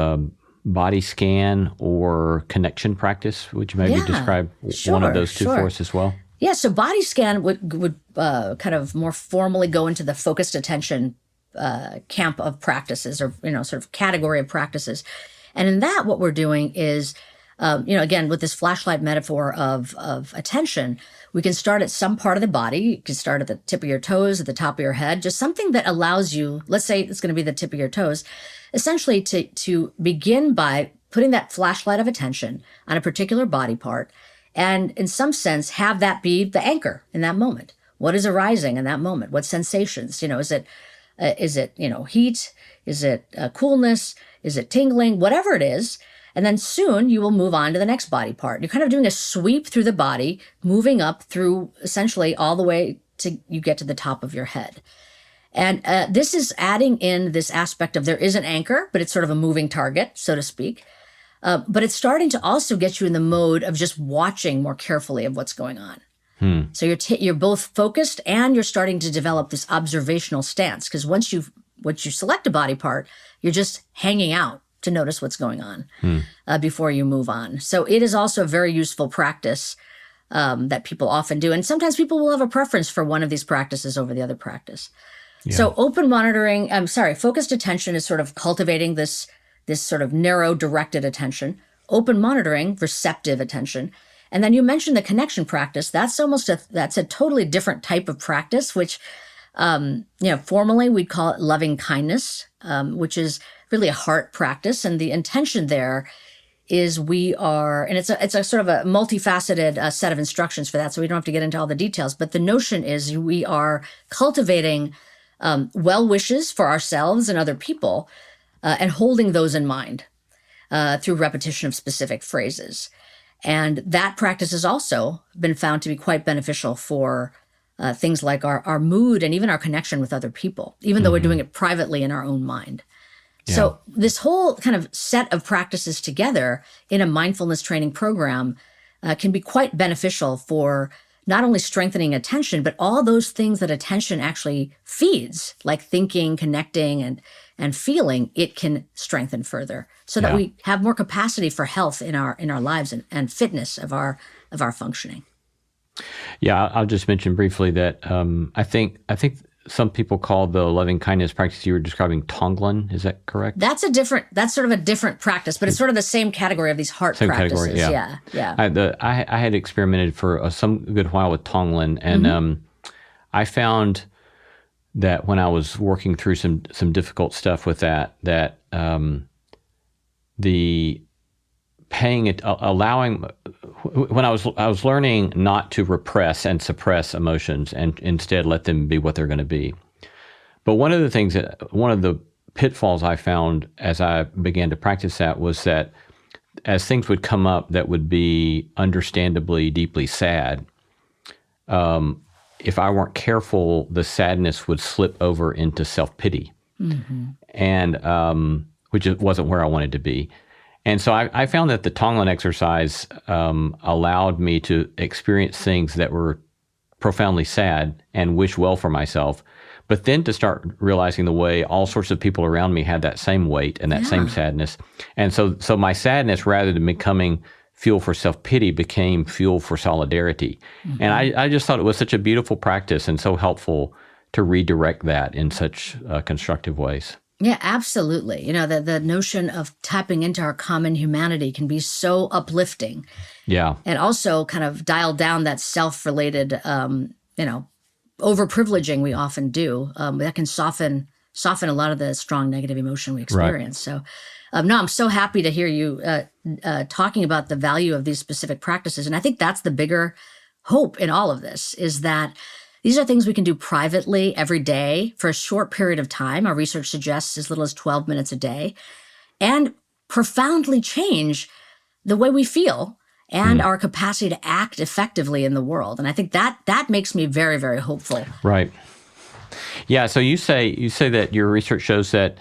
body scan or connection practice. Would you maybe describe one of those two for us as well? Yeah, so body scan would kind of more formally go into the focused attention camp of practices, or sort of category of practices. And in that, what we're doing is Again, with this flashlight metaphor of attention, we can start at some part of the body. You can start at the tip of your toes, at the top of your head, just something that allows you, let's say it's going to be the tip of your toes, essentially to begin by putting that flashlight of attention on a particular body part, and in some sense have that be the anchor in that moment. What is arising in that moment? What sensations? Is it heat? Is it coolness? Is it tingling? Whatever it is. And then soon you will move on to the next body part. You're kind of doing a sweep through the body, moving up through essentially all the way to you get to the top of your head. And this is adding in this aspect of there is an anchor, but it's sort of a moving target, so to speak. But it's starting to also get you in the mode of just watching more carefully of what's going on. So you're both focused and you're starting to develop this observational stance, because once you select a body part, you're just hanging out to notice what's going on before you move on. So it is also a very useful practice that people often do. And sometimes people will have a preference for one of these practices over the other practice. Yeah. So focused attention is sort of cultivating this sort of narrow directed attention. Open monitoring, receptive attention. And then you mentioned the connection practice. That's a totally different type of practice, which, formally we'd call it loving kindness, which is really a heart practice. And the intention there is it's a sort of a multifaceted set of instructions for that. So we don't have to get into all the details, but the notion is we are cultivating well wishes for ourselves and other people, and holding those in mind through repetition of specific phrases. And that practice has also been found to be quite beneficial for things like our mood and even our connection with other people, even though we're doing it privately in our own mind. Yeah. So this whole kind of set of practices together in a mindfulness training program can be quite beneficial for not only strengthening attention, but all those things that attention actually feeds, like thinking, connecting, and feeling. It can strengthen further so that we have more capacity for health in our lives and fitness of our functioning. Yeah, I'll just mention briefly that I think some people call the loving kindness practice you were describing Tonglen. Is that correct? That's sort of a different practice, but it's sort of the same category of these heart practices. Category, yeah. I had experimented for some good while with Tonglen, and I found that when I was working through some difficult stuff with that the paying it, allowing, when I was learning not to repress and suppress emotions and instead let them be what they're going to be. But one of the pitfalls I found as I began to practice that was that as things would come up that would be understandably deeply sad, if I weren't careful, the sadness would slip over into self-pity, and which wasn't where I wanted to be. And so I found that the Tonglen exercise allowed me to experience things that were profoundly sad and wish well for myself, but then to start realizing the way all sorts of people around me had that same weight and that same sadness. And so my sadness, rather than becoming fuel for self-pity, became fuel for solidarity. And I just thought it was such a beautiful practice and so helpful to redirect that in such constructive ways. Yeah, absolutely. The notion of tapping into our common humanity can be so uplifting. Yeah. And also kind of dial down that self-related, overprivileging we often do. That can soften a lot of the strong negative emotion we experience. Right. So, I'm so happy to hear you talking about the value of these specific practices. And I think that's the bigger hope in all of this, is that these are things we can do privately every day for a short period of time. Our research suggests as little as 12 minutes a day, and profoundly change the way we feel and our capacity to act effectively in the world. And I think that makes me very, very hopeful. Right. Yeah. So you say that your research shows that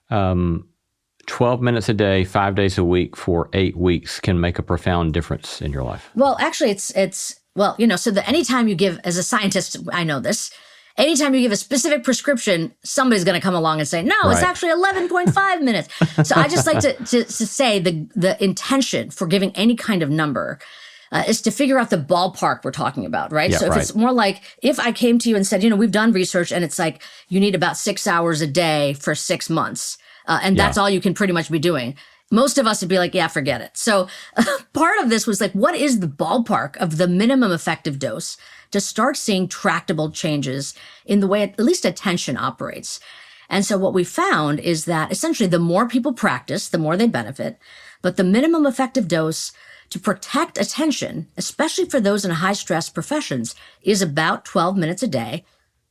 12 minutes a day, 5 days a week for 8 weeks can make a profound difference in your life. Well, actually, so anytime you give, as a scientist, I know this, anytime you give a specific prescription, somebody's going to come along and say, no, It's actually 11.5 minutes. So I just like to say the intention for giving any kind of number is to figure out the ballpark we're talking about, right? So if it's more like, if I came to you and said, we've done research and it's like you need about 6 hours a day for 6 months, and that's all you can pretty much be doing. most of us would be like, yeah, forget it. So part of this was like, what is the ballpark of the minimum effective dose to start seeing tractable changes in the way at least attention operates? And so what we found is that essentially the more people practice, the more they benefit. But the minimum effective dose to protect attention, especially for those in high stress professions, is about 12 minutes a day,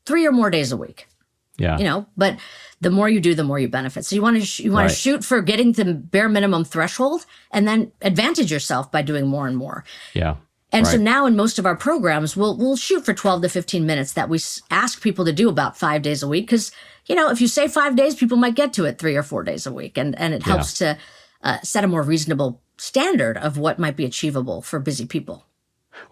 3 or more days a week. Yeah. But the more you do, the more you benefit. So you want to Right. shoot for getting the bare minimum threshold and then advantage yourself by doing more and more. Yeah. And so Right. now in most of our programs, we'll shoot for 12 to 15 minutes that we ask people to do about 5 days a week. Because, if you say 5 days, people might get to it 3 or 4 days a week. And it helps to set a more reasonable standard of what might be achievable for busy people.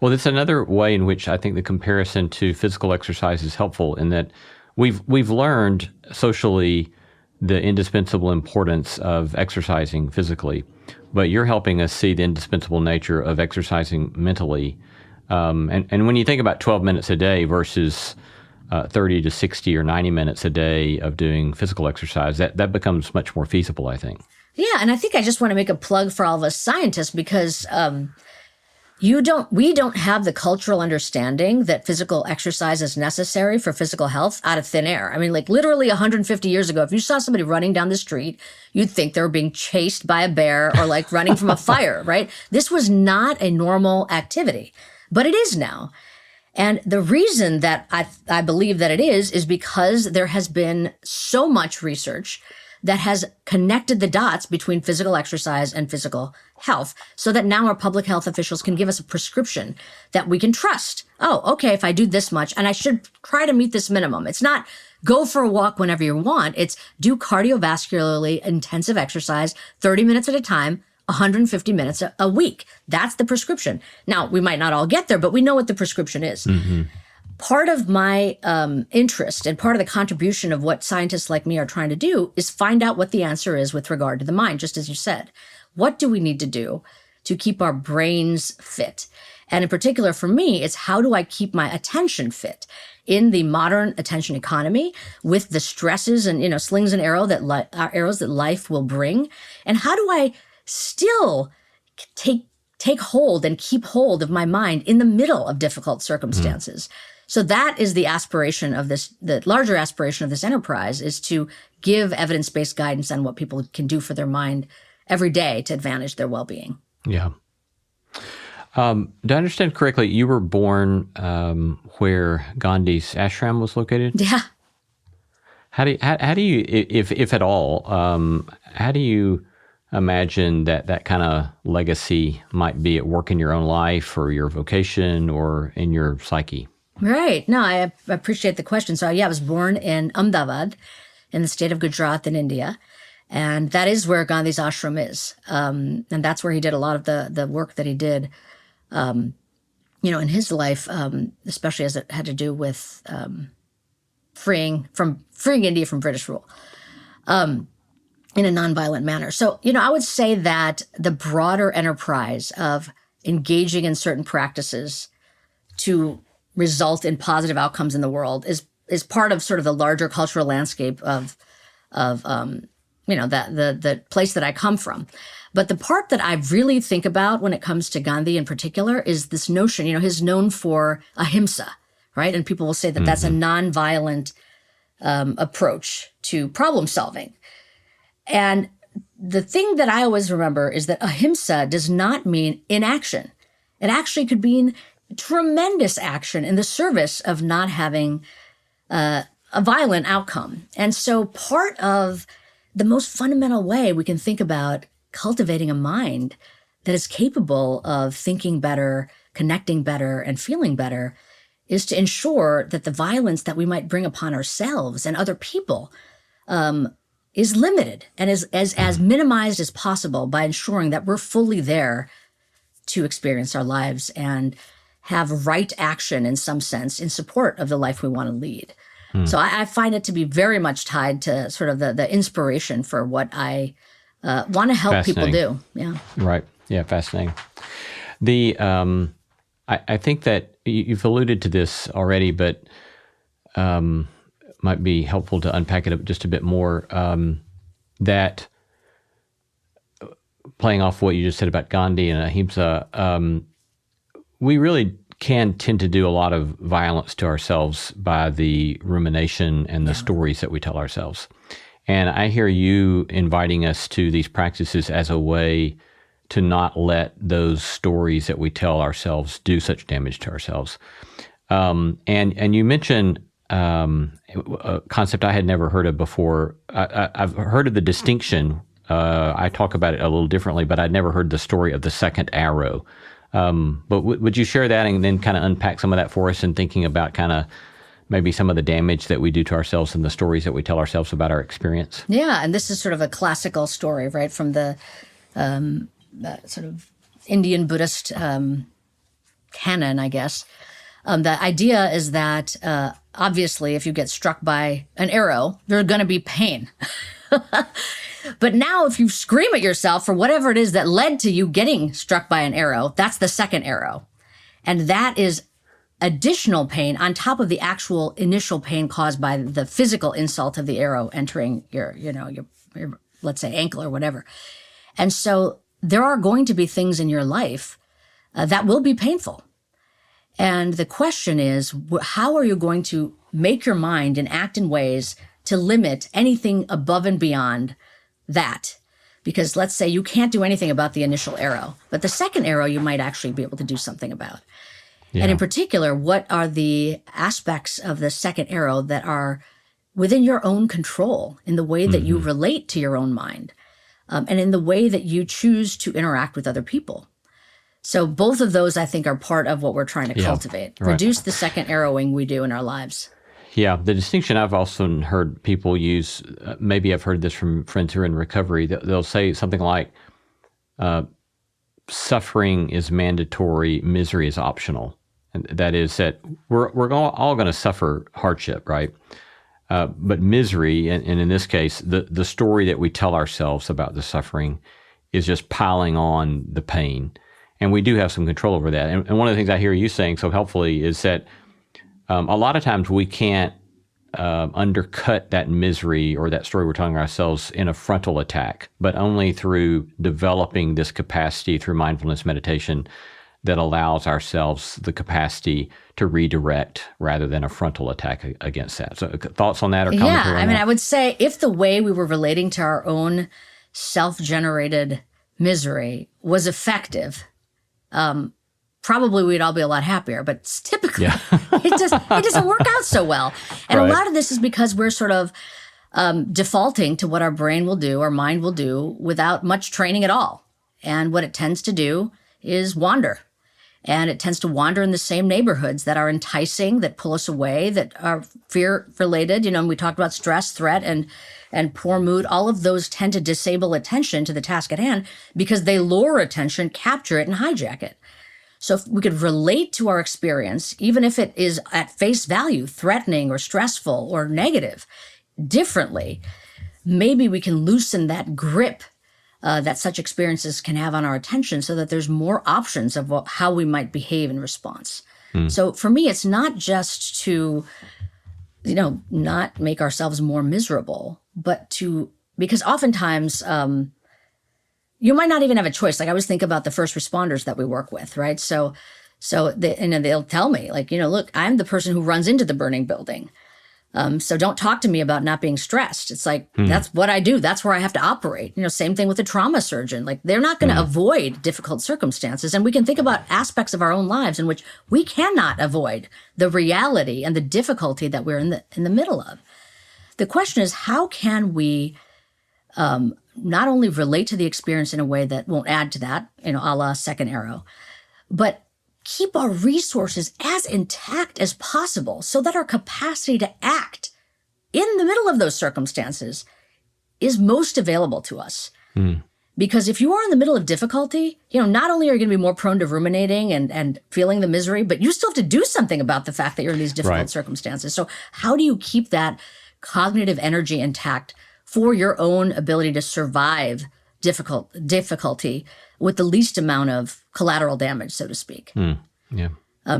Well, that's another way in which I think the comparison to physical exercise is helpful in that we've learned socially the indispensable importance of exercising physically, but you're helping us see the indispensable nature of exercising mentally. And when you think about 12 minutes a day versus 30 to 60 or 90 minutes a day of doing physical exercise, that becomes much more feasible, I think. Yeah, and I think I just want to make a plug for all of us scientists because we don't have the cultural understanding that physical exercise is necessary for physical health out of thin air. I mean, like literally 150 years ago, if you saw somebody running down the street, you'd think they were being chased by a bear or like running from a fire, right? This was not a normal activity, but it is now. And the reason that I believe that it is because there has been so much research that has connected the dots between physical exercise and physical health so that now our public health officials can give us a prescription that we can trust. Oh, okay, if I do this much and I should try to meet this minimum. It's not go for a walk whenever you want. It's do cardiovascularly intensive exercise 30 minutes at a time, 150 minutes a week. That's the prescription. Now, we might not all get there, but we know what the prescription is. Mm-hmm. Part of my interest and part of the contribution of what scientists like me are trying to do is find out what the answer is with regard to the mind, just as you said. What do we need to do to keep our brains fit? And in particular, for me, it's how do I keep my attention fit in the modern attention economy with the stresses and, slings and arrows that life will bring? And how do I still take hold and keep hold of my mind in the middle of difficult circumstances? So that is the aspiration of this, the larger aspiration of this enterprise is to give evidence-based guidance on what people can do for their mind every day to advantage their well-being. Yeah. Do I understand correctly, you were born where Gandhi's ashram was located? Yeah. How do you, if at all, how do you imagine that kind of legacy might be at work in your own life or your vocation or in your psyche? Right. No, I appreciate the question. So yeah, I was born in Ahmedabad in the state of Gujarat in India. And that is where Gandhi's ashram is. And that's where he did a lot of the work that he did, in his life, especially as it had to do with freeing India from British rule in a nonviolent manner. So, I would say that the broader enterprise of engaging in certain practices to result in positive outcomes in the world is part of sort of the larger cultural landscape of the place that I come from. But the part that I really think about when it comes to Gandhi in particular is this notion, he's known for ahimsa, right? And people will say that that's a nonviolent approach to problem solving. And the thing that I always remember is that ahimsa does not mean inaction. It actually could mean tremendous action in the service of not having a violent outcome. And so part of the most fundamental way we can think about cultivating a mind that is capable of thinking better, connecting better, and feeling better is to ensure that the violence that we might bring upon ourselves and other people is limited and is as minimized as possible by ensuring that we're fully there to experience our lives and have right action in some sense in support of the life we want to lead. So I find it to be very much tied to sort of the inspiration for what I want to help people do. Yeah. Right. Yeah. Fascinating. I think that you've alluded to this already, but might be helpful to unpack it just a bit more. That playing off what you just said about Gandhi and Ahimsa, we really can tend to do a lot of violence to ourselves by the rumination and the stories that we tell ourselves. And I hear you inviting us to these practices as a way to not let those stories that we tell ourselves do such damage to ourselves. And you mentioned a concept I had never heard of before. I've heard of the distinction. I talk about it a little differently, but I'd never heard the story of the second arrow. But would you share that and then kind of unpack some of that for us in thinking about kind of maybe some of the damage that we do to ourselves and the stories that we tell ourselves about our experience? Yeah, and this is sort of a classical story, right, from the sort of Indian Buddhist canon, I guess. The idea is that obviously if you get struck by an arrow, there's going to be pain. But now if you scream at yourself for whatever it is that led to you getting struck by an arrow, that's the second arrow. And that is additional pain on top of the actual initial pain caused by the physical insult of the arrow entering your let's say ankle or whatever. And so there are going to be things in your life that will be painful. And the question is, how are you going to make your mind and act in ways to limit anything above and beyond that? Because let's say you can't do anything about the initial arrow, but the second arrow you might actually be able to do something about. Yeah. And in particular, what are the aspects of the second arrow that are within your own control in the way that you relate to your own mind, and in the way that you choose to interact with other people? So both of those, I think, are part of what we're trying to cultivate. Right. Reduce the second arrowing we do in our lives. Yeah, the distinction I've also heard people use, maybe I've heard this from friends who are in recovery, they'll say something like, suffering is mandatory, misery is optional. And that is that we're all going to suffer hardship, right? But misery, and in this case, the story that we tell ourselves about the suffering is just piling on the pain. And we do have some control over that. And one of the things I hear you saying so helpfully is that a lot of times we can't undercut that misery or that story we're telling ourselves in a frontal attack, but only through developing this capacity through mindfulness meditation that allows ourselves the capacity to redirect rather than a frontal attack against that. So thoughts on that or commentary on that? Yeah, I mean, I would say if the way we were relating to our own self-generated misery was effective, probably we'd all be a lot happier, but typically it doesn't work out so well. And right. A lot of this is because we're sort of defaulting to what our brain will do, our mind will do, without much training at all. And what it tends to do is wander. And it tends to wander in the same neighborhoods that are enticing, that pull us away, that are fear-related. You know, we talked about stress, threat, and poor mood. All of those tend to disable attention to the task at hand because they lure attention, capture it, and hijack it. So if we could relate to our experience, even if it is at face value, threatening or stressful or negative, differently, maybe we can loosen that grip that such experiences can have on our attention so that there's more options of how we might behave in response. So for me, it's not just to, not make ourselves more miserable, but because oftentimes you might not even have a choice. Like I always think about the first responders that we work with, right? So they'll tell me like, look, I'm the person who runs into the burning building. So don't talk to me about not being stressed. It's like, that's what I do. That's where I have to operate. Same thing with a trauma surgeon. Like they're not going to avoid difficult circumstances. And we can think about aspects of our own lives in which we cannot avoid the reality and the difficulty that we're in the middle of. The question is, how can we not only relate to the experience in a way that won't add to that, a la second arrow, but keep our resources as intact as possible so that our capacity to act in the middle of those circumstances is most available to us. Because if you are in the middle of difficulty, not only are you going to be more prone to ruminating and feeling the misery, but you still have to do something about the fact that you're in these difficult circumstances. So how do you keep that cognitive energy intact for your own ability to survive difficulty with the least amount of collateral damage, so to speak?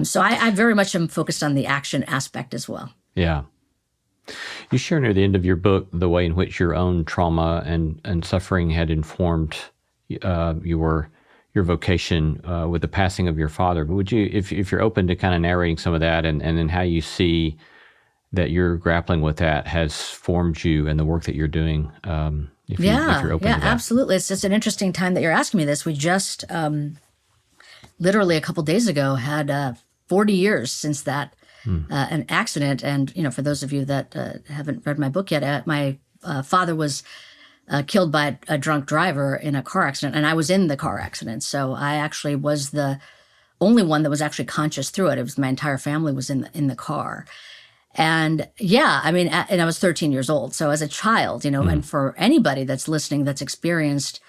So I very much am focused on the action aspect as well. Yeah. You share near the end of your book the way in which your own trauma and suffering had informed your vocation with the passing of your father. But would you, if you're open to kind of narrating some of that, and then how you see that you're grappling with that has formed you and the work that you're doing, if you're open to that. Absolutely. It's just an interesting time that you're asking me this. We just literally a couple days ago had 40 years since that an accident. And for those of you that haven't read my book yet, my father was killed by a drunk driver in a car accident, and I was in the car accident. So I actually was the only one that was actually conscious through it. It was my entire family was in the car. And and I was 13 years old. So as a child, and for anybody that's listening that's experienced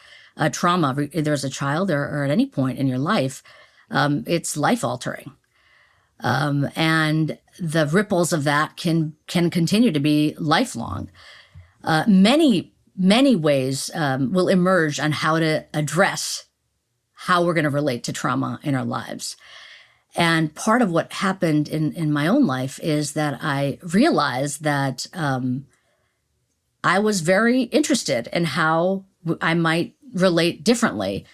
trauma, either as a child or at any point in your life, it's life altering. And the ripples of that can continue to be lifelong. Many ways will emerge on how to address how we're going to relate to trauma in our lives. And part of what happened in my own life is that I realized that I was very interested in how I might relate differently.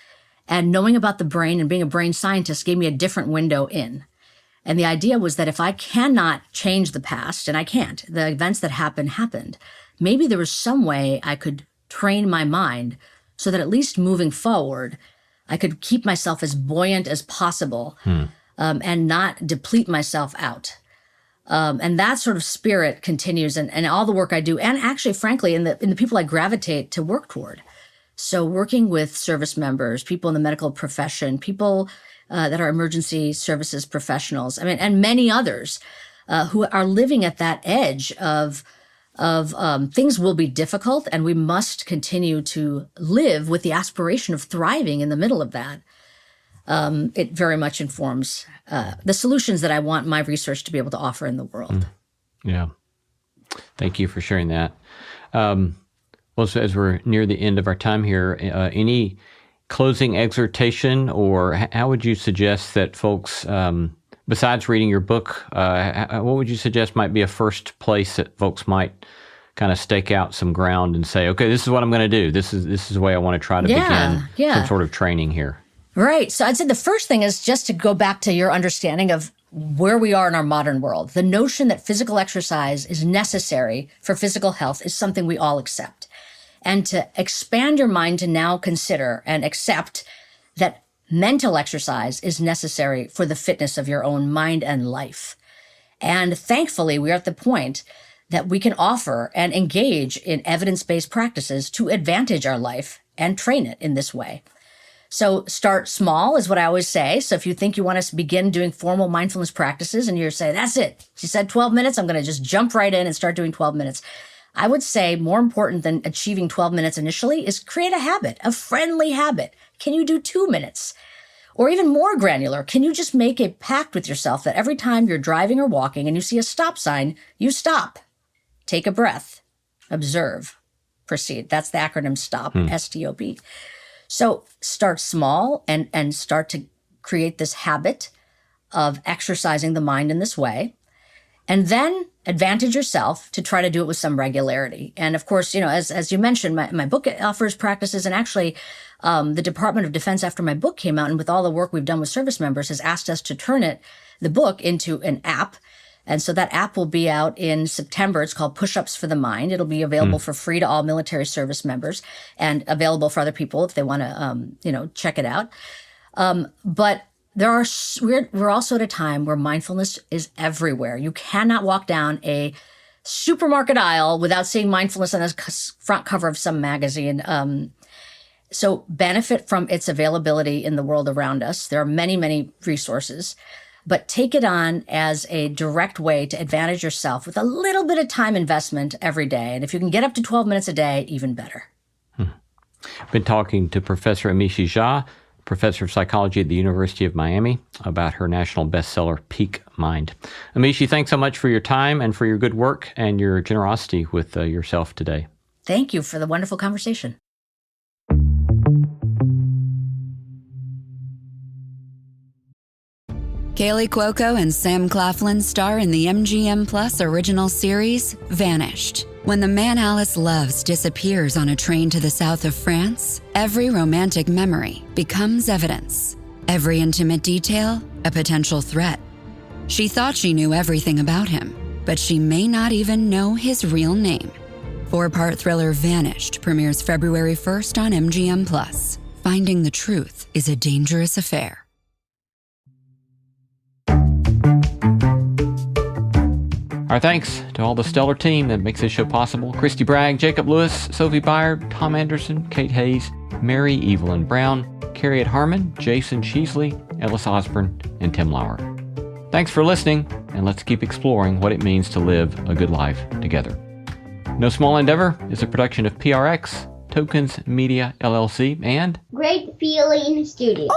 And knowing about the brain and being a brain scientist gave me a different window in. And the idea was that if I cannot change the past, and I can't, the events that happened, maybe there was some way I could train my mind so that at least moving forward, I could keep myself as buoyant as possible. And not deplete myself out. And that sort of spirit continues in all the work I do, and actually, frankly, in the people I gravitate to work toward. So working with service members, people in the medical profession, people that are emergency services professionals, and many others who are living at that edge of things will be difficult, and we must continue to live with the aspiration of thriving in the middle of that. It very much informs the solutions that I want my research to be able to offer in the world. Yeah. Thank you for sharing that. Well, so as we're near the end of our time here, any closing exhortation, or how would you suggest that folks, besides reading your book, what would you suggest might be a first place that folks might kind of stake out some ground and say, okay, this is what I'm going to do. This is the way I want to try to begin some sort of training here? Right. So I'd say the first thing is just to go back to your understanding of where we are in our modern world. The notion that physical exercise is necessary for physical health is something we all accept. And to expand your mind to now consider and accept that mental exercise is necessary for the fitness of your own mind and life. And thankfully, we are at the point that we can offer and engage in evidence-based practices to advantage our life and train it in this way. So start small is what I always say. So if you think you want to begin doing formal mindfulness practices and you're saying, that's it, she said 12 minutes, I'm going to just jump right in and start doing 12 minutes. I would say more important than achieving 12 minutes initially is create a habit, a friendly habit. Can you do 2 minutes? Or even more granular, can you just make a pact with yourself that every time you're driving or walking and you see a stop sign, you stop, take a breath, observe, proceed. That's the acronym STOP, S-T-O-P. So start small and start to create this habit of exercising the mind in this way. And then advantage yourself to try to do it with some regularity. And of course, as you mentioned, my book offers practices. And actually, the Department of Defense, after my book came out and with all the work we've done with service members, has asked us to turn the book into an app. And so that app will be out in September. It's called Push-Ups for the Mind. It'll be available for free to all military service members and available for other people if they want to, check it out. But we're also at a time where mindfulness is everywhere. You cannot walk down a supermarket aisle without seeing mindfulness on the front cover of some magazine. So benefit from its availability in the world around us. There are many, many resources. But take it on as a direct way to advantage yourself with a little bit of time investment every day. And if you can get up to 12 minutes a day, even better. Been talking to Professor Amishi Jha, professor of psychology at the University of Miami, about her national bestseller, Peak Mind. Amishi, thanks so much for your time and for your good work and your generosity with yourself today. Thank you for the wonderful conversation. Kaylee Cuoco and Sam Claflin star in the MGM Plus original series, Vanished. When the man Alice loves disappears on a train to the south of France, every romantic memory becomes evidence. Every intimate detail, a potential threat. She thought she knew everything about him, but she may not even know his real name. 4-part thriller Vanished premieres February 1st on MGM+. Finding the truth is a dangerous affair. Our thanks to all the stellar team that makes this show possible. Christy Bragg, Jacob Lewis, Sophie Byard, Tom Anderson, Kate Hayes, Mary Evelyn Brown, Carriet Harmon, Jason Sheasley, Ellis Osborne, and Tim Lauer. Thanks for listening, and let's keep exploring what it means to live a good life together. No Small Endeavor is a production of PRX, Tokens Media LLC, and Great Feeling Studios.